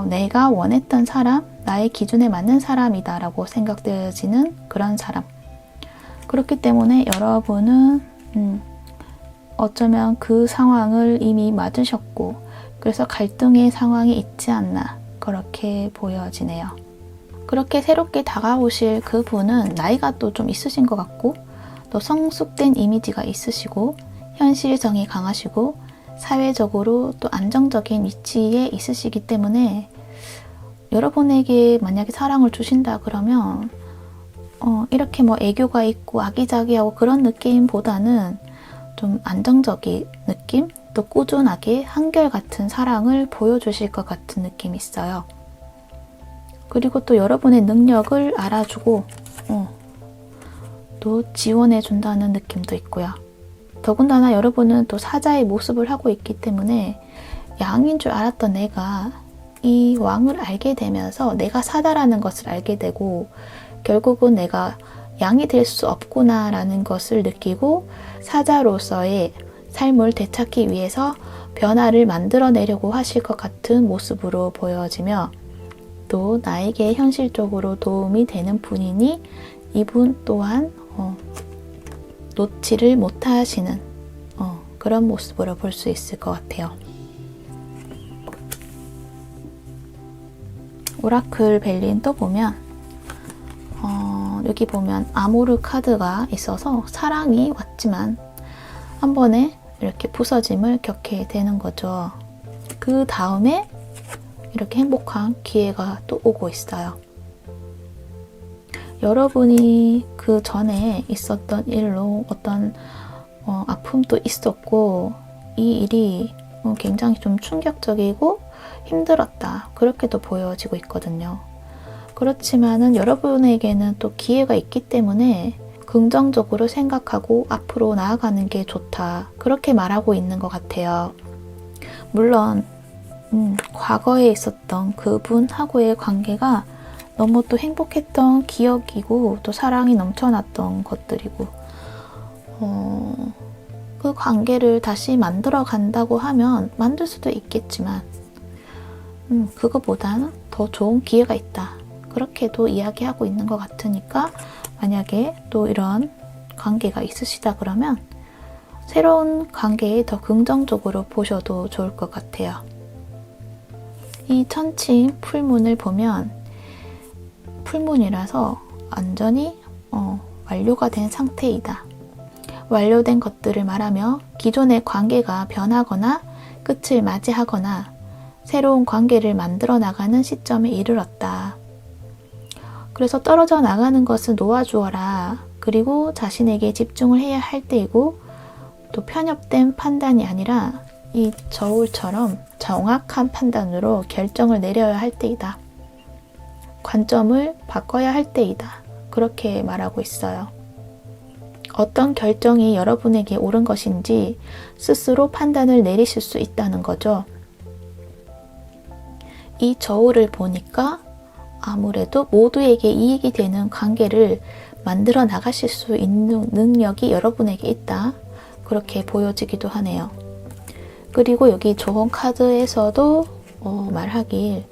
내가 원했던 사람, 나의 기준에 맞는 사람이다 라고 생각되어지는 그런 사람. 그렇기 때문에 여러분은 어쩌면 그 상황을 이미 맞으셨고 그래서 갈등의 상황이 있지 않나 그렇게 보여지네요. 그렇게 새롭게 다가오실 그분은 나이가 또 좀 있으신 것 같고 또 성숙된 이미지가 있으시고 현실성이 강하시고 사회적으로 또 안정적인 위치에 있으시기 때문에 여러분에게 만약에 사랑을 주신다 그러면 이렇게 뭐 애교가 있고 아기자기하고 그런 느낌보다는 좀 안정적인 느낌? 또 꾸준하게 한결같은 사랑을 보여주실 것 같은 느낌이 있어요. 그리고 또 여러분의 능력을 알아주고 또 지원해준다는 느낌도 있고요. 더군다나 여러분은 또 사자의 모습을 하고 있기 때문에 양인 줄 알았던 내가 이 왕을 알게 되면서 내가 사다라는 것을 알게 되고 결국은 내가 양이 될 수 없구나 라는 것을 느끼고 사자로서의 삶을 되찾기 위해서 변화를 만들어내려고 하실 것 같은 모습으로 보여지며 또 나에게 현실적으로 도움이 되는 분이니 이분 또한 놓지를 못하시는 그런 모습으로 볼 수 있을 것 같아요. 오라클 벨린 또 보면 여기 보면 아모르 카드가 있어서 사랑이 왔지만 한 번에 이렇게 부서짐을 겪게 되는 거죠. 그 다음에 이렇게 행복한 기회가 또 오고 있어요. 여러분이 그 전에 있었던 일로 어떤 아픔도 있었고 이 일이 굉장히 좀 충격적이고 힘들었다. 그렇게도 보여지고 있거든요. 그렇지만은 여러분에게는 또 기회가 있기 때문에 긍정적으로 생각하고 앞으로 나아가는 게 좋다. 그렇게 말하고 있는 것 같아요. 물론 과거에 있었던 그분하고의 관계가 너무 또 행복했던 기억이고 또 사랑이 넘쳐났던 것들이고 그 관계를 다시 만들어 간다고 하면 만들 수도 있겠지만 그거보다는 더 좋은 기회가 있다. 그렇게도 이야기하고 있는 것 같으니까 만약에 또 이런 관계가 있으시다 그러면 새로운 관계에 더 긍정적으로 보셔도 좋을 것 같아요. 이 천칭 풀문을 보면 풀문이라서 완전히 완료가 된 상태이다. 완료된 것들을 말하며 기존의 관계가 변하거나 끝을 맞이하거나 새로운 관계를 만들어 나가는 시점에 이르렀다. 그래서 떨어져 나가는 것을 놓아주어라. 그리고 자신에게 집중을 해야 할 때이고 또 편협된 판단이 아니라 이 저울처럼 정확한 판단으로 결정을 내려야 할 때이다. 관점을 바꿔야 할 때이다. 그렇게 말하고 있어요. 어떤 결정이 여러분에게 옳은 것인지 스스로 판단을 내리실 수 있다는 거죠. 이 저울을 보니까 아무래도 모두에게 이익이 되는 관계를 만들어 나가실 수 있는 능력이 여러분에게 있다. 그렇게 보여지기도 하네요. 그리고 여기 조언 카드에서도 말하길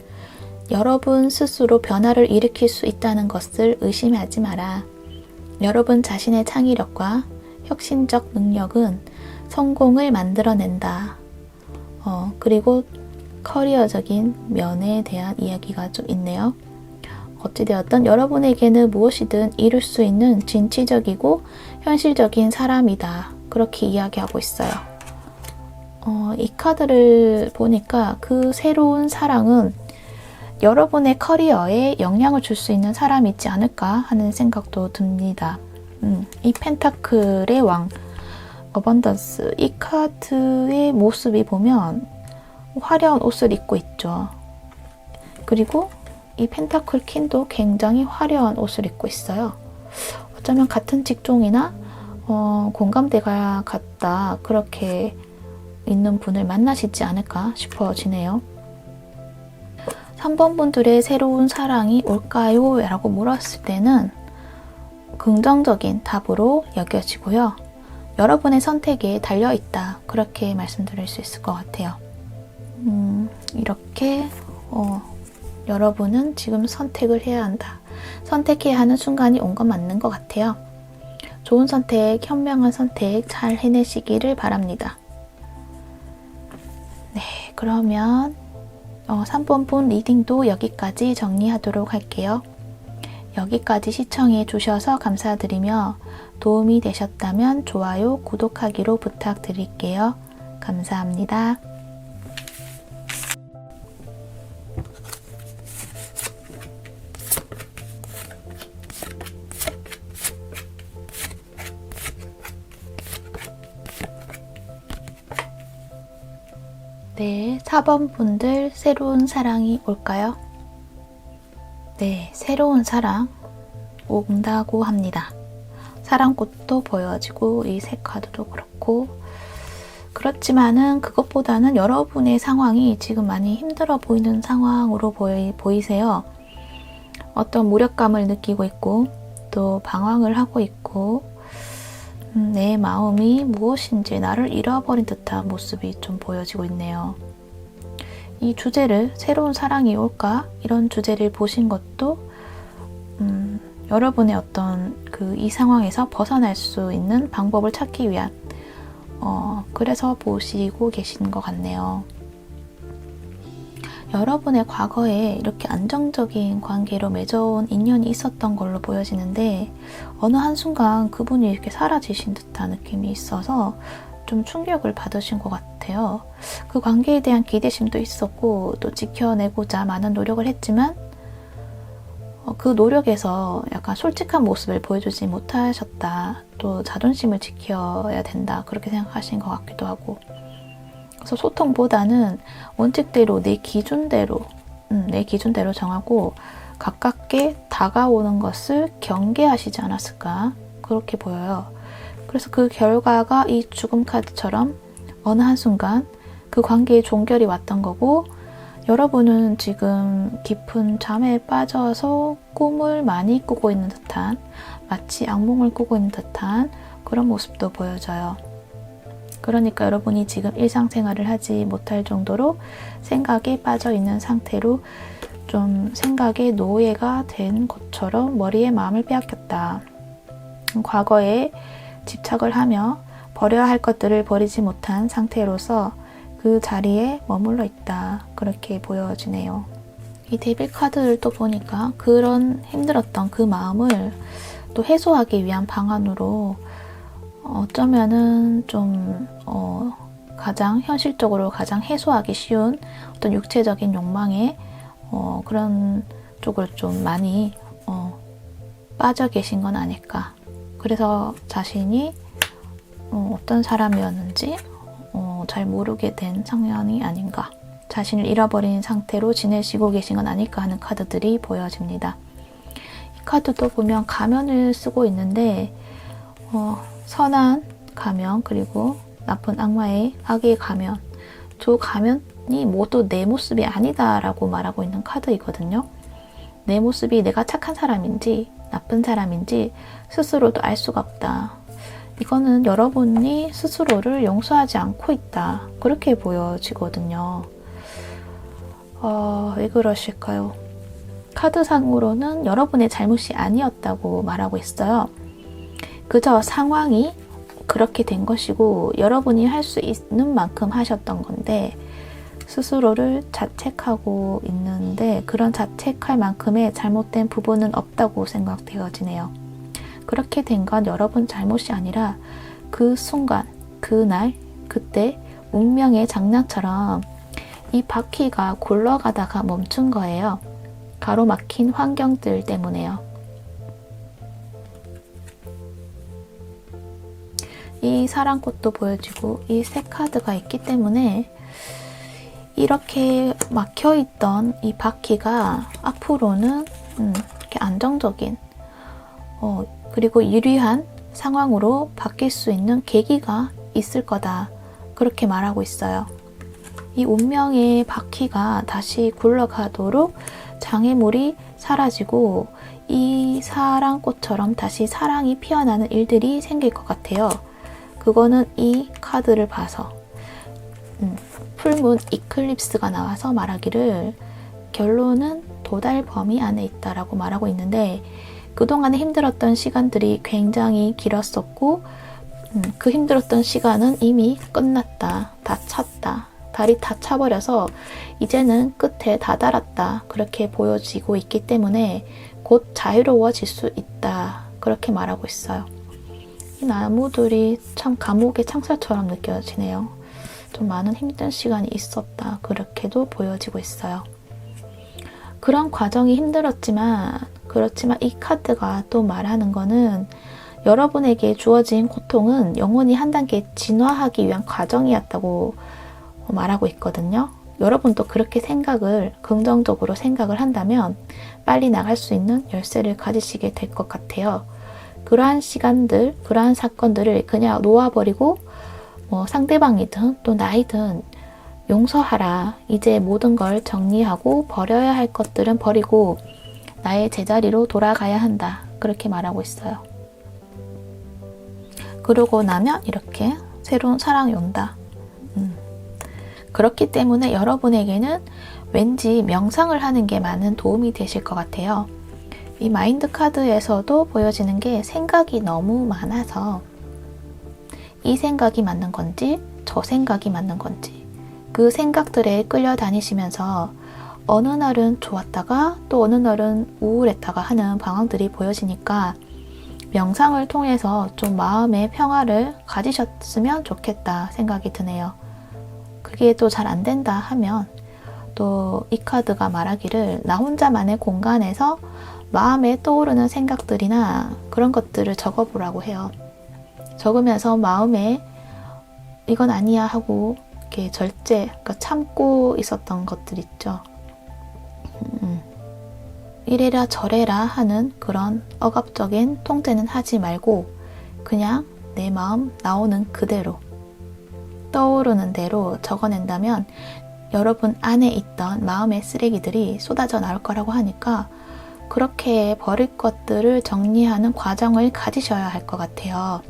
여러분 스스로 변화를 일으킬 수 있다는 것을 의심하지 마라. 여러분 자신의 창의력과 혁신적 능력은 성공을 만들어낸다. 그리고 커리어적인 면에 대한 이야기가 좀 있네요. 어찌되었든 여러분에게는 무엇이든 이룰 수 있는 진취적이고 현실적인 사람이다. 그렇게 이야기하고 있어요. 이 카드를 보니까 그 새로운 사랑은 여러분의 커리어에 영향을 줄 수 있는 사람이 있지 않을까 하는 생각도 듭니다. 이 펜타클의 왕, 어번던스, 이 카드의 모습이 보면 화려한 옷을 입고 있죠. 그리고 이 펜타클 퀸도 굉장히 화려한 옷을 입고 있어요. 어쩌면 같은 직종이나 공감대가 같다 그렇게 있는 분을 만나시지 않을까 싶어지네요. 3번 분들의 새로운 사랑이 올까요? 라고 물었을 때는 긍정적인 답으로 여겨지고요. 여러분의 선택에 달려있다. 그렇게 말씀드릴 수 있을 것 같아요. 이렇게 여러분은 지금 선택을 해야 한다. 선택해야 하는 순간이 온 건 맞는 것 같아요. 좋은 선택, 현명한 선택 잘 해내시기를 바랍니다. 네, 그러면 3번 분 리딩도 여기까지 정리하도록 할게요. 여기까지 시청해 주셔서 감사드리며 도움이 되셨다면 좋아요, 구독하기로 부탁드릴게요. 감사합니다. 네, 4번 분들 새로운 사랑이 올까요? 네, 새로운 사랑 온다고 합니다. 사랑꽃도 보여지고 이 새 카드도 그렇고, 그렇지만은 그것보다는 여러분의 상황이 지금 많이 힘들어 보이는 상황으로 보이세요. 어떤 무력감을 느끼고 있고 또 방황을 하고 있고, 내 마음이 무엇인지 나를 잃어버린 듯한 모습이 좀 보여지고 있네요. 이 주제를 새로운 사랑이 올까? 이런 주제를 보신 것도 여러분의 어떤 이 상황에서 벗어날 수 있는 방법을 찾기 위한 그래서 보시고 계신 것 같네요. 여러분의 과거에 이렇게 안정적인 관계로 맺어온 인연이 있었던 걸로 보여지는데 어느 한순간 그분이 이렇게 사라지신 듯한 느낌이 있어서 좀 충격을 받으신 것 같아요. 그 관계에 대한 기대심도 있었고 또 지켜내고자 많은 노력을 했지만 그 노력에서 약간 솔직한 모습을 보여주지 못하셨다. 또 자존심을 지켜야 된다. 그렇게 생각하신 것 같기도 하고, 그래서 소통보다는 원칙대로 내 기준대로 정하고 가깝게 다가오는 것을 경계하시지 않았을까 그렇게 보여요. 그래서 그 결과가 이 죽음 카드처럼 어느 한순간 그 관계에 종결이 왔던 거고, 여러분은 지금 깊은 잠에 빠져서 꿈을 많이 꾸고 있는 듯한, 마치 악몽을 꾸고 있는 듯한 그런 모습도 보여져요. 그러니까 여러분이 지금 일상생활을 하지 못할 정도로 생각에 빠져 있는 상태로 좀 생각의 노예가 된 것처럼 머리에 마음을 빼앗겼다. 과거에 집착을 하며 버려야 할 것들을 버리지 못한 상태로서 그 자리에 머물러 있다. 그렇게 보여지네요. 이 데빌 카드를 또 보니까 그런 힘들었던 그 마음을 또 해소하기 위한 방안으로 어쩌면은 좀 가장 현실적으로 가장 해소하기 쉬운 어떤 육체적인 욕망에 그런 쪽을 좀 많이 빠져 계신 건 아닐까. 그래서 자신이 어떤 사람이었는지 잘 모르게 된 상황이 아닌가. 자신을 잃어버린 상태로 지내시고 계신 건 아닐까 하는 카드들이 보여집니다. 이 카드도 보면 가면을 쓰고 있는데 선한 가면 그리고 나쁜 악마의 악의 가면, 두 가면이 모두 내 모습이 아니다라고 말하고 있는 카드이거든요. 내 모습이 내가 착한 사람인지 나쁜 사람인지 스스로도 알 수가 없다. 이거는 여러분이 스스로를 용서하지 않고 있다. 그렇게 보여지거든요. 왜 그러실까요? 카드상으로는 여러분의 잘못이 아니었다고 말하고 있어요. 그저 상황이 그렇게 된 것이고 여러분이 할 수 있는 만큼 하셨던 건데 스스로를 자책하고 있는데 그런 자책할 만큼의 잘못된 부분은 없다고 생각되어지네요. 그렇게 된 건 여러분 잘못이 아니라 그 순간, 그날, 그때 운명의 장난처럼 이 바퀴가 굴러가다가 멈춘 거예요. 가로막힌 환경들 때문에요. 이 사랑꽃도 보여지고 이 새 카드가 있기 때문에 이렇게 막혀있던 이 바퀴가 앞으로는 이렇게 안정적인 그리고 유리한 상황으로 바뀔 수 있는 계기가 있을 거다. 그렇게 말하고 있어요. 이 운명의 바퀴가 다시 굴러가도록 장애물이 사라지고 이 사랑꽃처럼 다시 사랑이 피어나는 일들이 생길 것 같아요. 그거는 이 카드를 봐서 풀문 이클립스가 나와서 말하기를 결론은 도달 범위 안에 있다라고 말하고 있는데 그동안에 힘들었던 시간들이 굉장히 길었었고 그 힘들었던 시간은 이미 끝났다. 다 찼다. 달이 다 차버려서 이제는 끝에 다다랐다. 그렇게 보여지고 있기 때문에 곧 자유로워질 수 있다. 그렇게 말하고 있어요. 이 나무들이 참 감옥의 창살처럼 느껴지네요. 좀 많은 힘든 시간이 있었다. 그렇게도 보여지고 있어요. 그런 과정이 힘들었지만 그렇지만 이 카드가 또 말하는 거는 여러분에게 주어진 고통은 영원히 한 단계 진화하기 위한 과정이었다고 말하고 있거든요. 여러분도 그렇게 긍정적으로 생각을 한다면 빨리 나갈 수 있는 열쇠를 가지시게 될 것 같아요. 그러한 시간들, 그러한 사건들을 그냥 놓아버리고 상대방이든 또 나이든 용서하라. 이제 모든 걸 정리하고 버려야 할 것들은 버리고 나의 제자리로 돌아가야 한다. 그렇게 말하고 있어요. 그러고 나면 이렇게 새로운 사랑이 온다. 그렇기 때문에 여러분에게는 왠지 명상을 하는 게 많은 도움이 되실 것 같아요. 이 마인드 카드에서도 보여지는 게 생각이 너무 많아서 이 생각이 맞는 건지 저 생각이 맞는 건지 그 생각들에 끌려다니시면서 어느 날은 좋았다가 또 어느 날은 우울했다가 하는 방황들이 보여지니까 명상을 통해서 좀 마음의 평화를 가지셨으면 좋겠다 생각이 드네요. 그게 또 잘 안 된다 하면 또 이 카드가 말하기를 나 혼자만의 공간에서 마음에 떠오르는 생각들이나 그런 것들을 적어보라고 해요. 적으면서 마음에 이건 아니야 하고 이렇게 그러니까 참고 있었던 것들 있죠. 이래라 저래라 하는 그런 억압적인 통제는 하지 말고 그냥 내 마음 나오는 그대로 떠오르는 대로 적어낸다면 여러분 안에 있던 마음의 쓰레기들이 쏟아져 나올 거라고 하니까 그렇게 버릴 것들을 정리하는 과정을 가지셔야 할 것 같아요.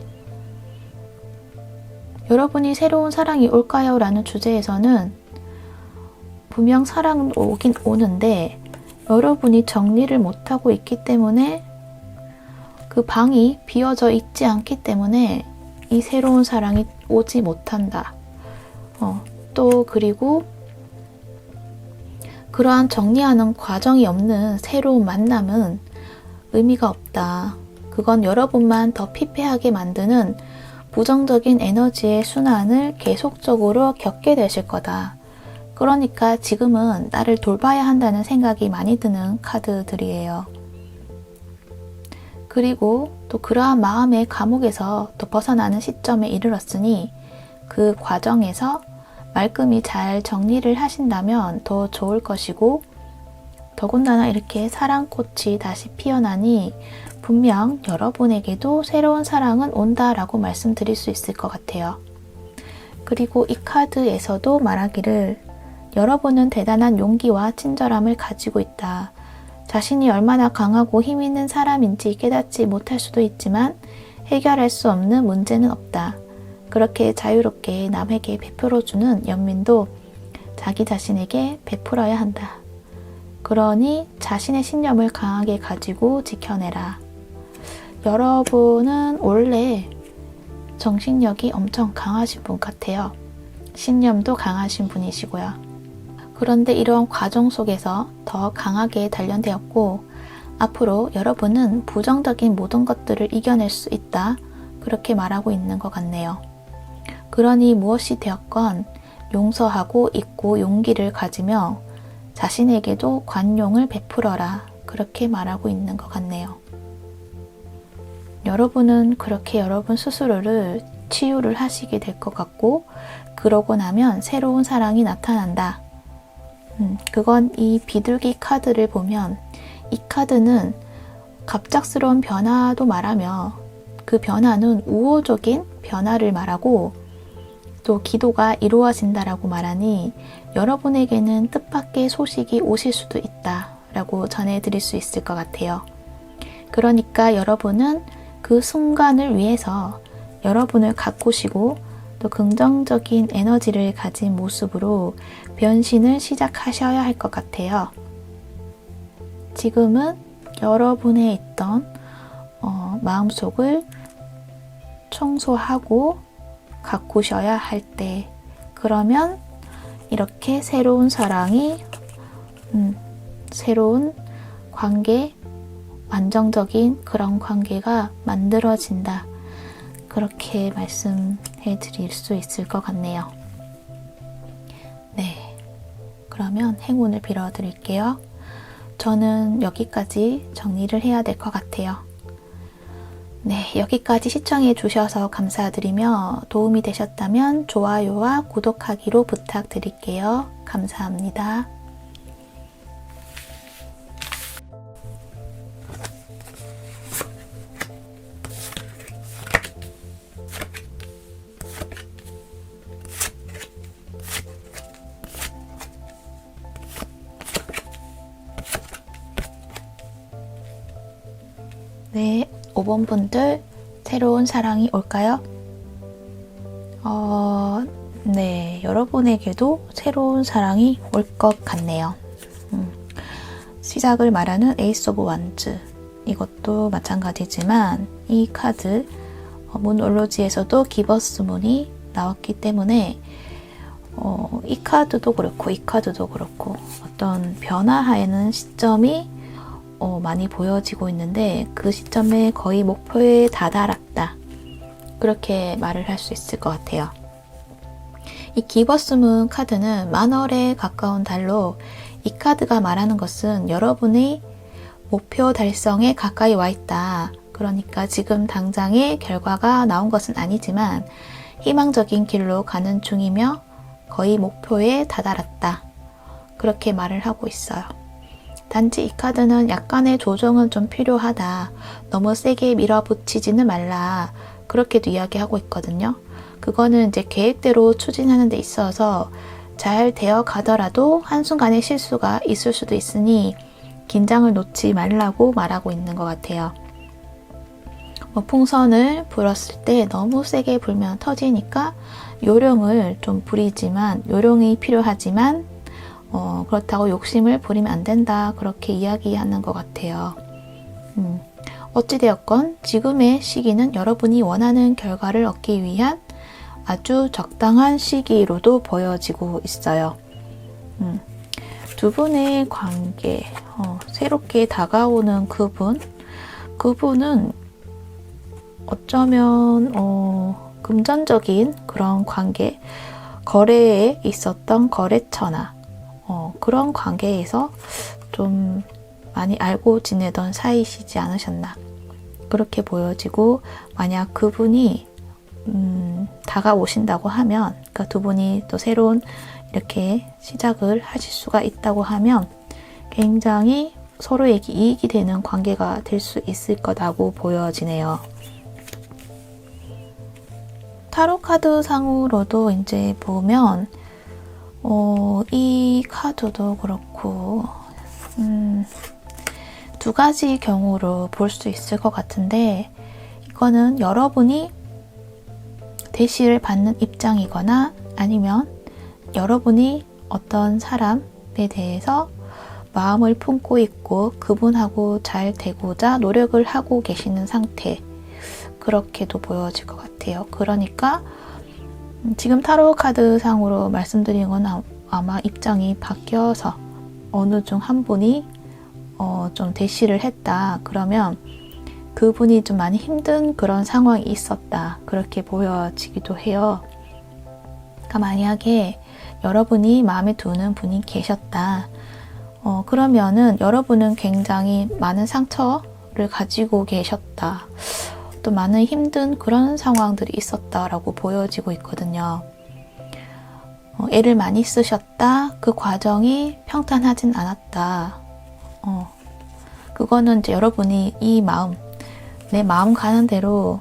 여러분이 새로운 사랑이 올까요? 라는 주제에서는 분명 사랑은 오긴 오는데 여러분이 정리를 못하고 있기 때문에 그 방이 비어져 있지 않기 때문에 이 새로운 사랑이 오지 못한다. 또 그리고 그러한 정리하는 과정이 없는 새로운 만남은 의미가 없다. 그건 여러분만 더 피폐하게 만드는 부정적인 에너지의 순환을 계속적으로 겪게 되실 거다. 그러니까 지금은 나를 돌봐야 한다는 생각이 많이 드는 카드들이에요. 그리고 또 그러한 마음의 감옥에서 또 벗어나는 시점에 이르렀으니 그 과정에서 말끔히 잘 정리를 하신다면 더 좋을 것이고 더군다나 이렇게 사랑꽃이 다시 피어나니 분명 여러분에게도 새로운 사랑은 온다라고 말씀드릴 수 있을 것 같아요. 그리고 이 카드에서도 말하기를 여러분은 대단한 용기와 친절함을 가지고 있다. 자신이 얼마나 강하고 힘 있는 사람인지 깨닫지 못할 수도 있지만 해결할 수 없는 문제는 없다. 그렇게 자유롭게 남에게 베풀어주는 연민도 자기 자신에게 베풀어야 한다. 그러니 자신의 신념을 강하게 가지고 지켜내라. 여러분은 원래 정신력이 엄청 강하신 분 같아요. 신념도 강하신 분이시고요. 그런데 이러한 과정 속에서 더 강하게 단련되었고 앞으로 여러분은 부정적인 모든 것들을 이겨낼 수 있다. 그렇게 말하고 있는 것 같네요. 그러니 무엇이 되었건 용서하고 잊고 용기를 가지며 자신에게도 관용을 베풀어라. 그렇게 말하고 있는 것 같네요. 여러분은 그렇게 여러분 스스로를 치유를 하시게 될 것 같고 그러고 나면 새로운 사랑이 나타난다. 그건 이 비둘기 카드를 보면 이 카드는 갑작스러운 변화도 말하며 그 변화는 우호적인 변화를 말하고 또 기도가 이루어진다라고 말하니 여러분에게는 뜻밖의 소식이 오실 수도 있다라고 전해드릴 수 있을 것 같아요. 그러니까 여러분은 그 순간을 위해서 여러분을 가꾸시고 또 긍정적인 에너지를 가진 모습으로 변신을 시작하셔야 할 것 같아요. 지금은 여러분의 있던 마음속을 청소하고 가꾸셔야 할 때 그러면 이렇게 새로운 사랑이 새로운 관계 안정적인 그런 관계가 만들어진다. 그렇게 말씀해 드릴 수 있을 것 같네요. 네, 그러면 행운을 빌어 드릴게요. 저는 여기까지 정리를 해야 될 것 같아요. 네, 여기까지 시청해 주셔서 감사드리며 도움이 되셨다면 좋아요와 구독하기로 부탁드릴게요. 감사합니다. 네, 5번 분들 새로운 사랑이 올까요? 네, 여러분에게도 새로운 사랑이 올 것 같네요. 시작을 말하는 에이스 오브 완즈, 이것도 마찬가지지만 이 카드 문올로지에서도 기버스 문이 나왔기 때문에 이 카드도 그렇고 이 카드도 그렇고 어떤 변화하는 시점이 많이 보여지고 있는데 그 시점에 거의 목표에 다다랐다, 그렇게 말을 할 수 있을 것 같아요. 이 기버스문 카드는 만월에 가까운 달로, 이 카드가 말하는 것은 여러분의 목표 달성에 가까이 와 있다. 그러니까 지금 당장의 결과가 나온 것은 아니지만 희망적인 길로 가는 중이며 거의 목표에 다다랐다, 그렇게 말을 하고 있어요. 단지 이 카드는 약간의 조정은 좀 필요하다, 너무 세게 밀어붙이지는 말라, 그렇게도 이야기하고 있거든요. 그거는 이제 계획대로 추진하는 데 있어서 잘 되어 가더라도 한순간의 실수가 있을 수도 있으니 긴장을 놓지 말라고 말하고 있는 것 같아요. 풍선을 불었을 때 너무 세게 불면 터지니까 요령을 좀 부리지만, 요령이 필요하지만 그렇다고 욕심을 부리면 안 된다, 그렇게 이야기하는 것 같아요. 어찌되었건 지금의 시기는 여러분이 원하는 결과를 얻기 위한 아주 적당한 시기로도 보여지고 있어요. 두 분의 관계, 새롭게 다가오는 그분은 어쩌면 금전적인 그런 관계, 거래에 있었던 거래처나 그런 관계에서 좀 많이 알고 지내던 사이시지 않으셨나, 그렇게 보여지고, 만약 그분이 다가오신다고 하면, 그러니까 두 분이 또 새로운 이렇게 시작을 하실 수가 있다고 하면 굉장히 서로에게 이익이 되는 관계가 될 수 있을 거라고 보여지네요. 타로 카드 상으로도 이제 보면 이 카드도 그렇고 두 가지 경우로 볼 수 있을 것 같은데, 이거는 여러분이 대시를 받는 입장이거나 아니면 여러분이 어떤 사람에 대해서 마음을 품고 있고 그분하고 잘 되고자 노력을 하고 계시는 상태, 그렇게도 보여질 것 같아요. 그러니까 지금 타로 카드 상으로 말씀드린 건 아마 입장이 바뀌어서 어느 중 한 분이 좀 대시를 했다, 그러면 그분이 좀 많이 힘든 그런 상황이 있었다, 그렇게 보여지기도 해요. 그러니까 만약에 여러분이 마음에 두는 분이 계셨다, 그러면은 여러분은 굉장히 많은 상처를 가지고 계셨다, 또 많은 힘든 그런 상황들이 있었다라고 보여지고 있거든요. 애를 많이 쓰셨다, 그 과정이 평탄하진 않았다. 그거는 이제 여러분이 이 마음, 내 마음 가는 대로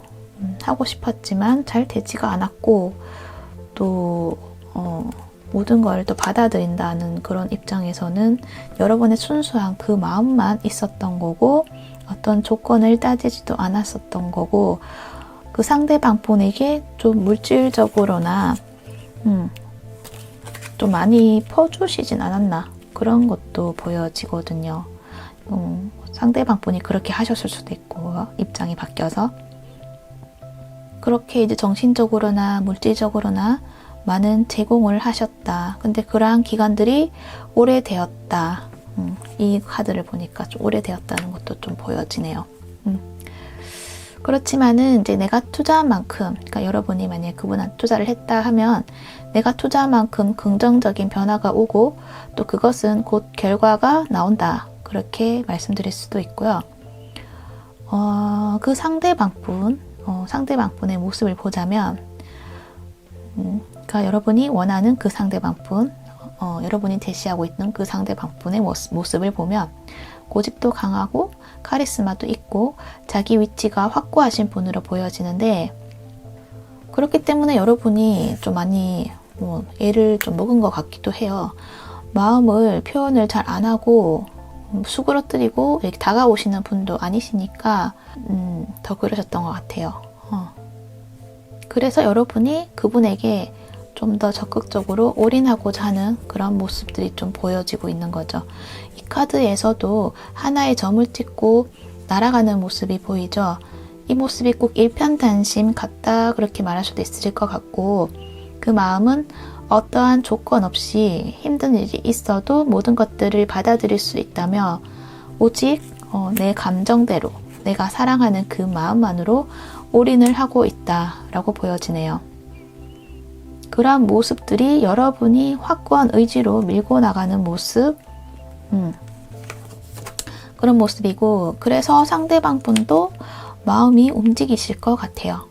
하고 싶었지만 잘 되지가 않았고, 또 모든 걸 또 받아들인다는 그런 입장에서는 여러분의 순수한 그 마음만 있었던 거고, 어떤 조건을 따지지도 않았었던 거고, 그 상대방 분에게 좀 물질적으로나 좀 많이 퍼주시진 않았나, 그런 것도 보여지거든요. 상대방 분이 그렇게 하셨을 수도 있고, 입장이 바뀌어서 그렇게 이제 정신적으로나 물질적으로나 많은 제공을 하셨다. 근데 그러한 기간들이 오래되었다. 이 카드를 보니까 좀 오래되었다는 것도 좀 보여지네요. 그렇지만은 이제 내가 투자한 만큼, 그러니까 여러분이 만약에 그분한테 투자를 했다 하면 내가 투자한 만큼 긍정적인 변화가 오고, 또 그것은 곧 결과가 나온다, 그렇게 말씀드릴 수도 있고요. 그 상대방분의 모습을 보자면, 그러니까 여러분이 원하는 그 상대방분, 여러분이 대시하고 있는 그 상대방분의 모습을 보면 고집도 강하고 카리스마도 있고 자기 위치가 확고하신 분으로 보여지는데, 그렇기 때문에 여러분이 좀 많이 애를 좀 먹은 것 같기도 해요. 마음을 표현을 잘 안 하고 수그러뜨리고 이렇게 다가오시는 분도 아니시니까 더 그러셨던 것 같아요. 그래서 여러분이 그분에게 좀 더 적극적으로 올인하고자 하는 그런 모습들이 좀 보여지고 있는 거죠. 이 카드에서도 하나의 점을 찍고 날아가는 모습이 보이죠. 이 모습이 꼭 일편단심 같다 그렇게 말할 수도 있을 것 같고, 그 마음은 어떠한 조건 없이 힘든 일이 있어도 모든 것들을 받아들일 수 있다며 오직 내 감정대로 내가 사랑하는 그 마음만으로 올인을 하고 있다라고 보여지네요. 그러한 모습들이 여러분이 확고한 의지로 밀고 나가는 모습, 그런 모습이고, 그래서 상대방 분도 마음이 움직이실 것 같아요.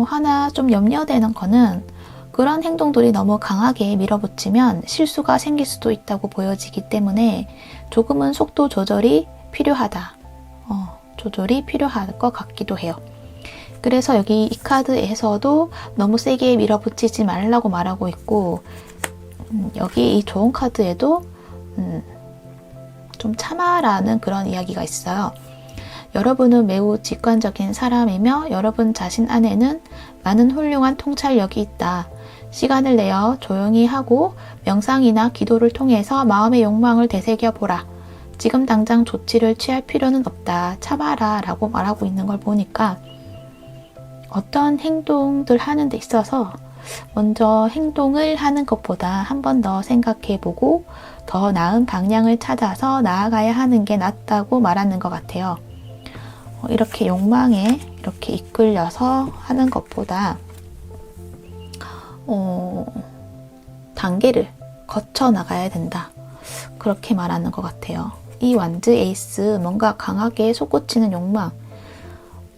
하나 좀 염려되는 거는 그런 행동들이 너무 강하게 밀어붙이면 실수가 생길 수도 있다고 보여지기 때문에 조금은 속도 조절이 필요하다. 조절이 필요할 것 같기도 해요. 그래서 여기 이 카드에서도 너무 세게 밀어붙이지 말라고 말하고 있고, 여기 이 좋은 카드에도 좀 참아라는 그런 이야기가 있어요. 여러분은 매우 직관적인 사람이며 여러분 자신 안에는 많은 훌륭한 통찰력이 있다. 시간을 내어 조용히 하고 명상이나 기도를 통해서 마음의 욕망을 되새겨보라. 지금 당장 조치를 취할 필요는 없다. 참아라 라고 말하고 있는 걸 보니까 어떤 행동들 하는 데 있어서 먼저 행동을 하는 것보다 한 번 더 생각해보고 더 나은 방향을 찾아서 나아가야 하는 게 낫다고 말하는 것 같아요. 이렇게 욕망에 이렇게 이끌려서 하는 것보다 단계를 거쳐 나가야 된다. 그렇게 말하는 것 같아요. 이 완즈 에이스, 뭔가 강하게 솟구치는 욕망.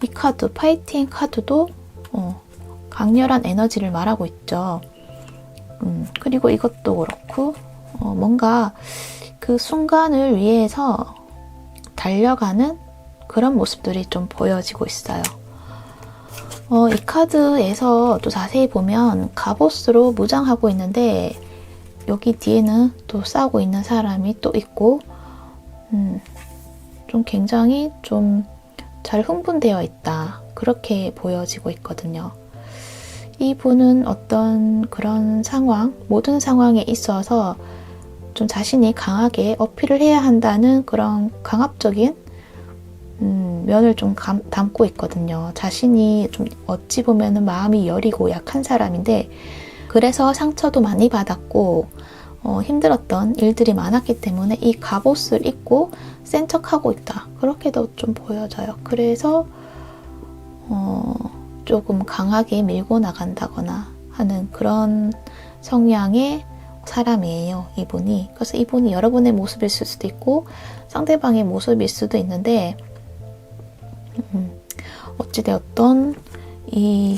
이 카드, 파이팅 카드도 강렬한 에너지를 말하고 있죠. 그리고 이것도 그렇고 뭔가 그 순간을 위해서 달려가는 그런 모습들이 좀 보여지고 있어요. 이 카드에서 또 자세히 보면 갑옷으로 무장하고 있는데 여기 뒤에는 또 싸우고 있는 사람이 또 있고 좀 굉장히 좀 잘 흥분되어 있다. 그렇게 보여지고 있거든요. 이분은 어떤 그런 상황, 모든 상황에 있어서 좀 자신이 강하게 어필을 해야 한다는 그런 강압적인 면을 좀 담고 있거든요. 자신이 좀 어찌 보면 마음이 여리고 약한 사람인데, 그래서 상처도 많이 받았고 힘들었던 일들이 많았기 때문에 이 갑옷을 입고 센 척하고 있다. 그렇게도 좀 보여져요. 그래서 조금 강하게 밀고 나간다거나 하는 그런 성향의 사람이에요, 이분이. 그래서 이분이 여러분의 모습일 수도 있고 상대방의 모습일 수도 있는데, 어찌되었던 이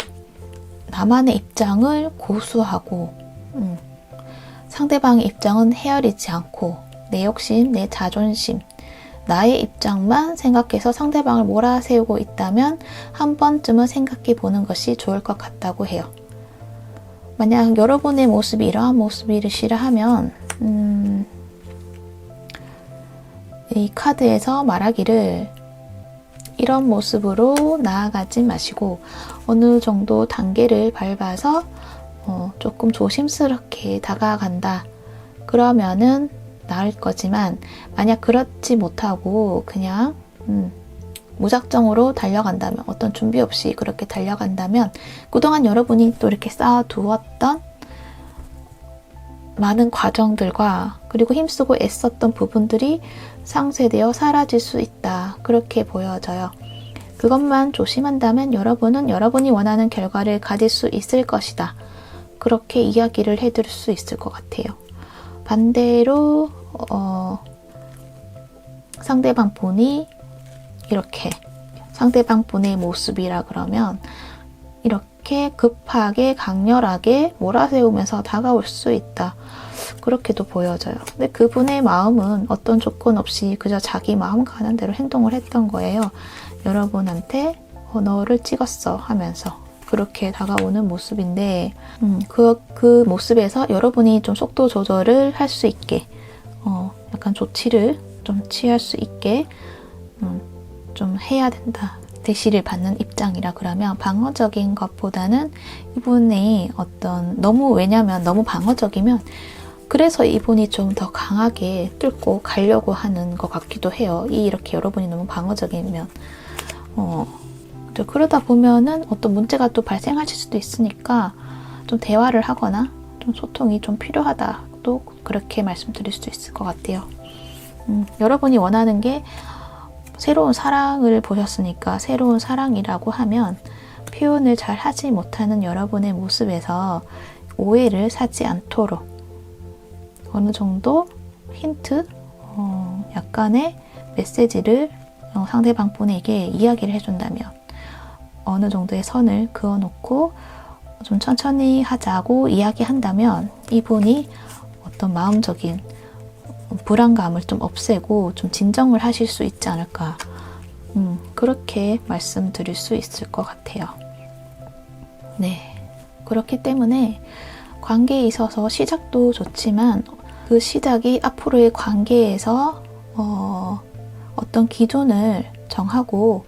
나만의 입장을 고수하고 상대방의 입장은 헤아리지 않고 내 욕심, 내 자존심, 나의 입장만 생각해서 상대방을 몰아세우고 있다면 한 번쯤은 생각해 보는 것이 좋을 것 같다고 해요. 만약 여러분의 모습이 이러한 모습이시라 하면 이 카드에서 말하기를 이런 모습으로 나아가지 마시고 어느 정도 단계를 밟아서 조금 조심스럽게 다가간다. 그러면은 나을 거지만 만약 그렇지 못하고 그냥 무작정으로 달려간다면, 어떤 준비 없이 그렇게 달려간다면 그동안 여러분이 또 이렇게 쌓아두었던 많은 과정들과 그리고 힘쓰고 애썼던 부분들이 상쇄되어 사라질 수 있다. 그렇게 보여져요. 그것만 조심한다면 여러분은 여러분이 원하는 결과를 가질 수 있을 것이다. 그렇게 이야기를 해드릴 수 있을 것 같아요. 반대로 상대방 분이 이렇게 상대방 분의 모습이라 그러면 이렇게 급하게 강렬하게 몰아세우면서 다가올 수 있다. 그렇게도 보여져요. 근데 그분의 마음은 어떤 조건 없이 그저 자기 마음 가는 대로 행동을 했던 거예요. 여러분한테 너를 찍었어 하면서 그렇게 다가오는 모습인데 그 모습에서 여러분이 좀 속도 조절을 할 수 있게 약간 조치를 좀 취할 수 있게 좀 해야 된다. 대시를 받는 입장이라 그러면 방어적인 것보다는 이분이 왜냐면 너무 방어적이면 그래서 이분이 좀 더 강하게 뚫고 가려고 하는 것 같기도 해요. 이렇게 여러분이 너무 방어적이면 그러다 보면은 어떤 문제가 또 발생하실 수도 있으니까 좀 대화를 하거나 좀 소통이 좀 필요하다. 또 그렇게 말씀드릴 수 있을 것 같아요. 여러분이 원하는 게 새로운 사랑을 보셨으니까 새로운 사랑이라고 하면 표현을 잘 하지 못하는 여러분의 모습에서 오해를 사지 않도록 어느 정도 힌트, 약간의 메시지를 상대방 분에게 이야기를 해준다면 어느 정도의 선을 그어놓고 좀 천천히 하자고 이야기한다면 이분이 어떤 마음적인 불안감을 좀 없애고 좀 진정을 하실 수 있지 않을까. 그렇게 말씀드릴 수 있을 것 같아요. 네. 그렇기 때문에 관계에 있어서 시작도 좋지만 그 시작이 앞으로의 관계에서 어떤 기준을 정하고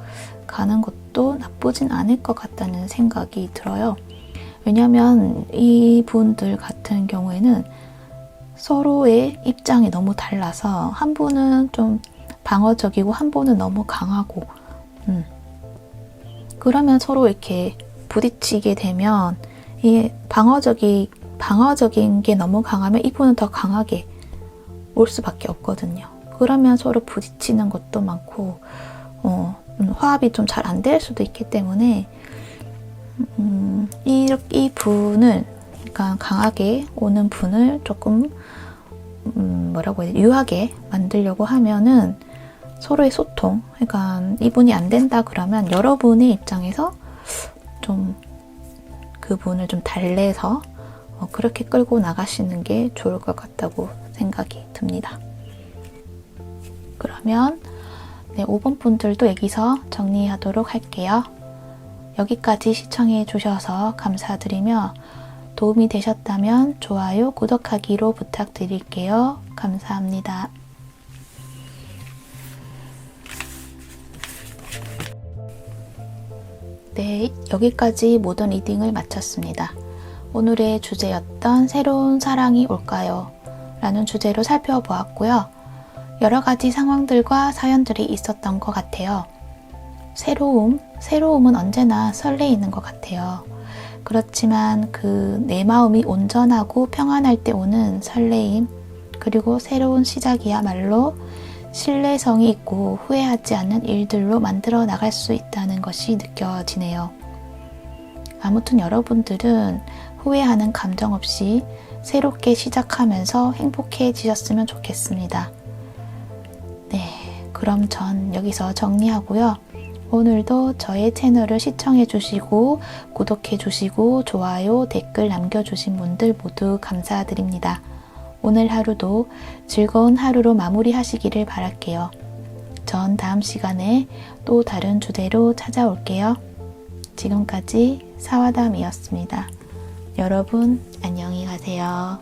가는 것도 나쁘진 않을 것 같다는 생각이 들어요. 왜냐하면 이분들 같은 경우에는 서로의 입장이 너무 달라서 한 분은 좀 방어적이고 한 분은 너무 강하고 그러면 서로 이렇게 부딪히게 되면 이 방어적인 게 너무 강하면 이분은 더 강하게 올 수밖에 없거든요. 그러면 서로 부딪히는 것도 많고 화합이 좀 잘 안 될 수도 있기 때문에 이 분을 그러니까 강하게 오는 분을 조금 유하게 만들려고 하면은 서로의 소통, 그러니까 이분이 안 된다 그러면 여러분의 입장에서 좀 그분을 좀 달래서 그렇게 끌고 나가시는 게 좋을 것 같다고 생각이 듭니다. 그러면 5번 분들도 여기서 정리하도록 할게요. 여기까지 시청해 주셔서 감사드리며 도움이 되셨다면 좋아요, 구독하기로 부탁드릴게요. 감사합니다. 네, 여기까지 모든 리딩을 마쳤습니다. 오늘의 주제였던 새로운 사랑이 올까요? 라는 주제로 살펴보았고요. 여러 가지 상황들과 사연들이 있었던 것 같아요. 새로움은 언제나 설레이는 것 같아요. 그렇지만 내 마음이 온전하고 평안할 때 오는 설레임, 그리고 새로운 시작이야말로 신뢰성이 있고 후회하지 않는 일들로 만들어 나갈 수 있다는 것이 느껴지네요. 아무튼 여러분들은 후회하는 감정 없이 새롭게 시작하면서 행복해지셨으면 좋겠습니다. 네, 그럼 전 여기서 정리하고요. 오늘도 저의 채널을 시청해주시고 구독해주시고 좋아요, 댓글 남겨주신 분들 모두 감사드립니다. 오늘 하루도 즐거운 하루로 마무리하시기를 바랄게요. 전 다음 시간에 또 다른 주제로 찾아올게요. 지금까지 사와담이었습니다. 여러분 안녕히 가세요.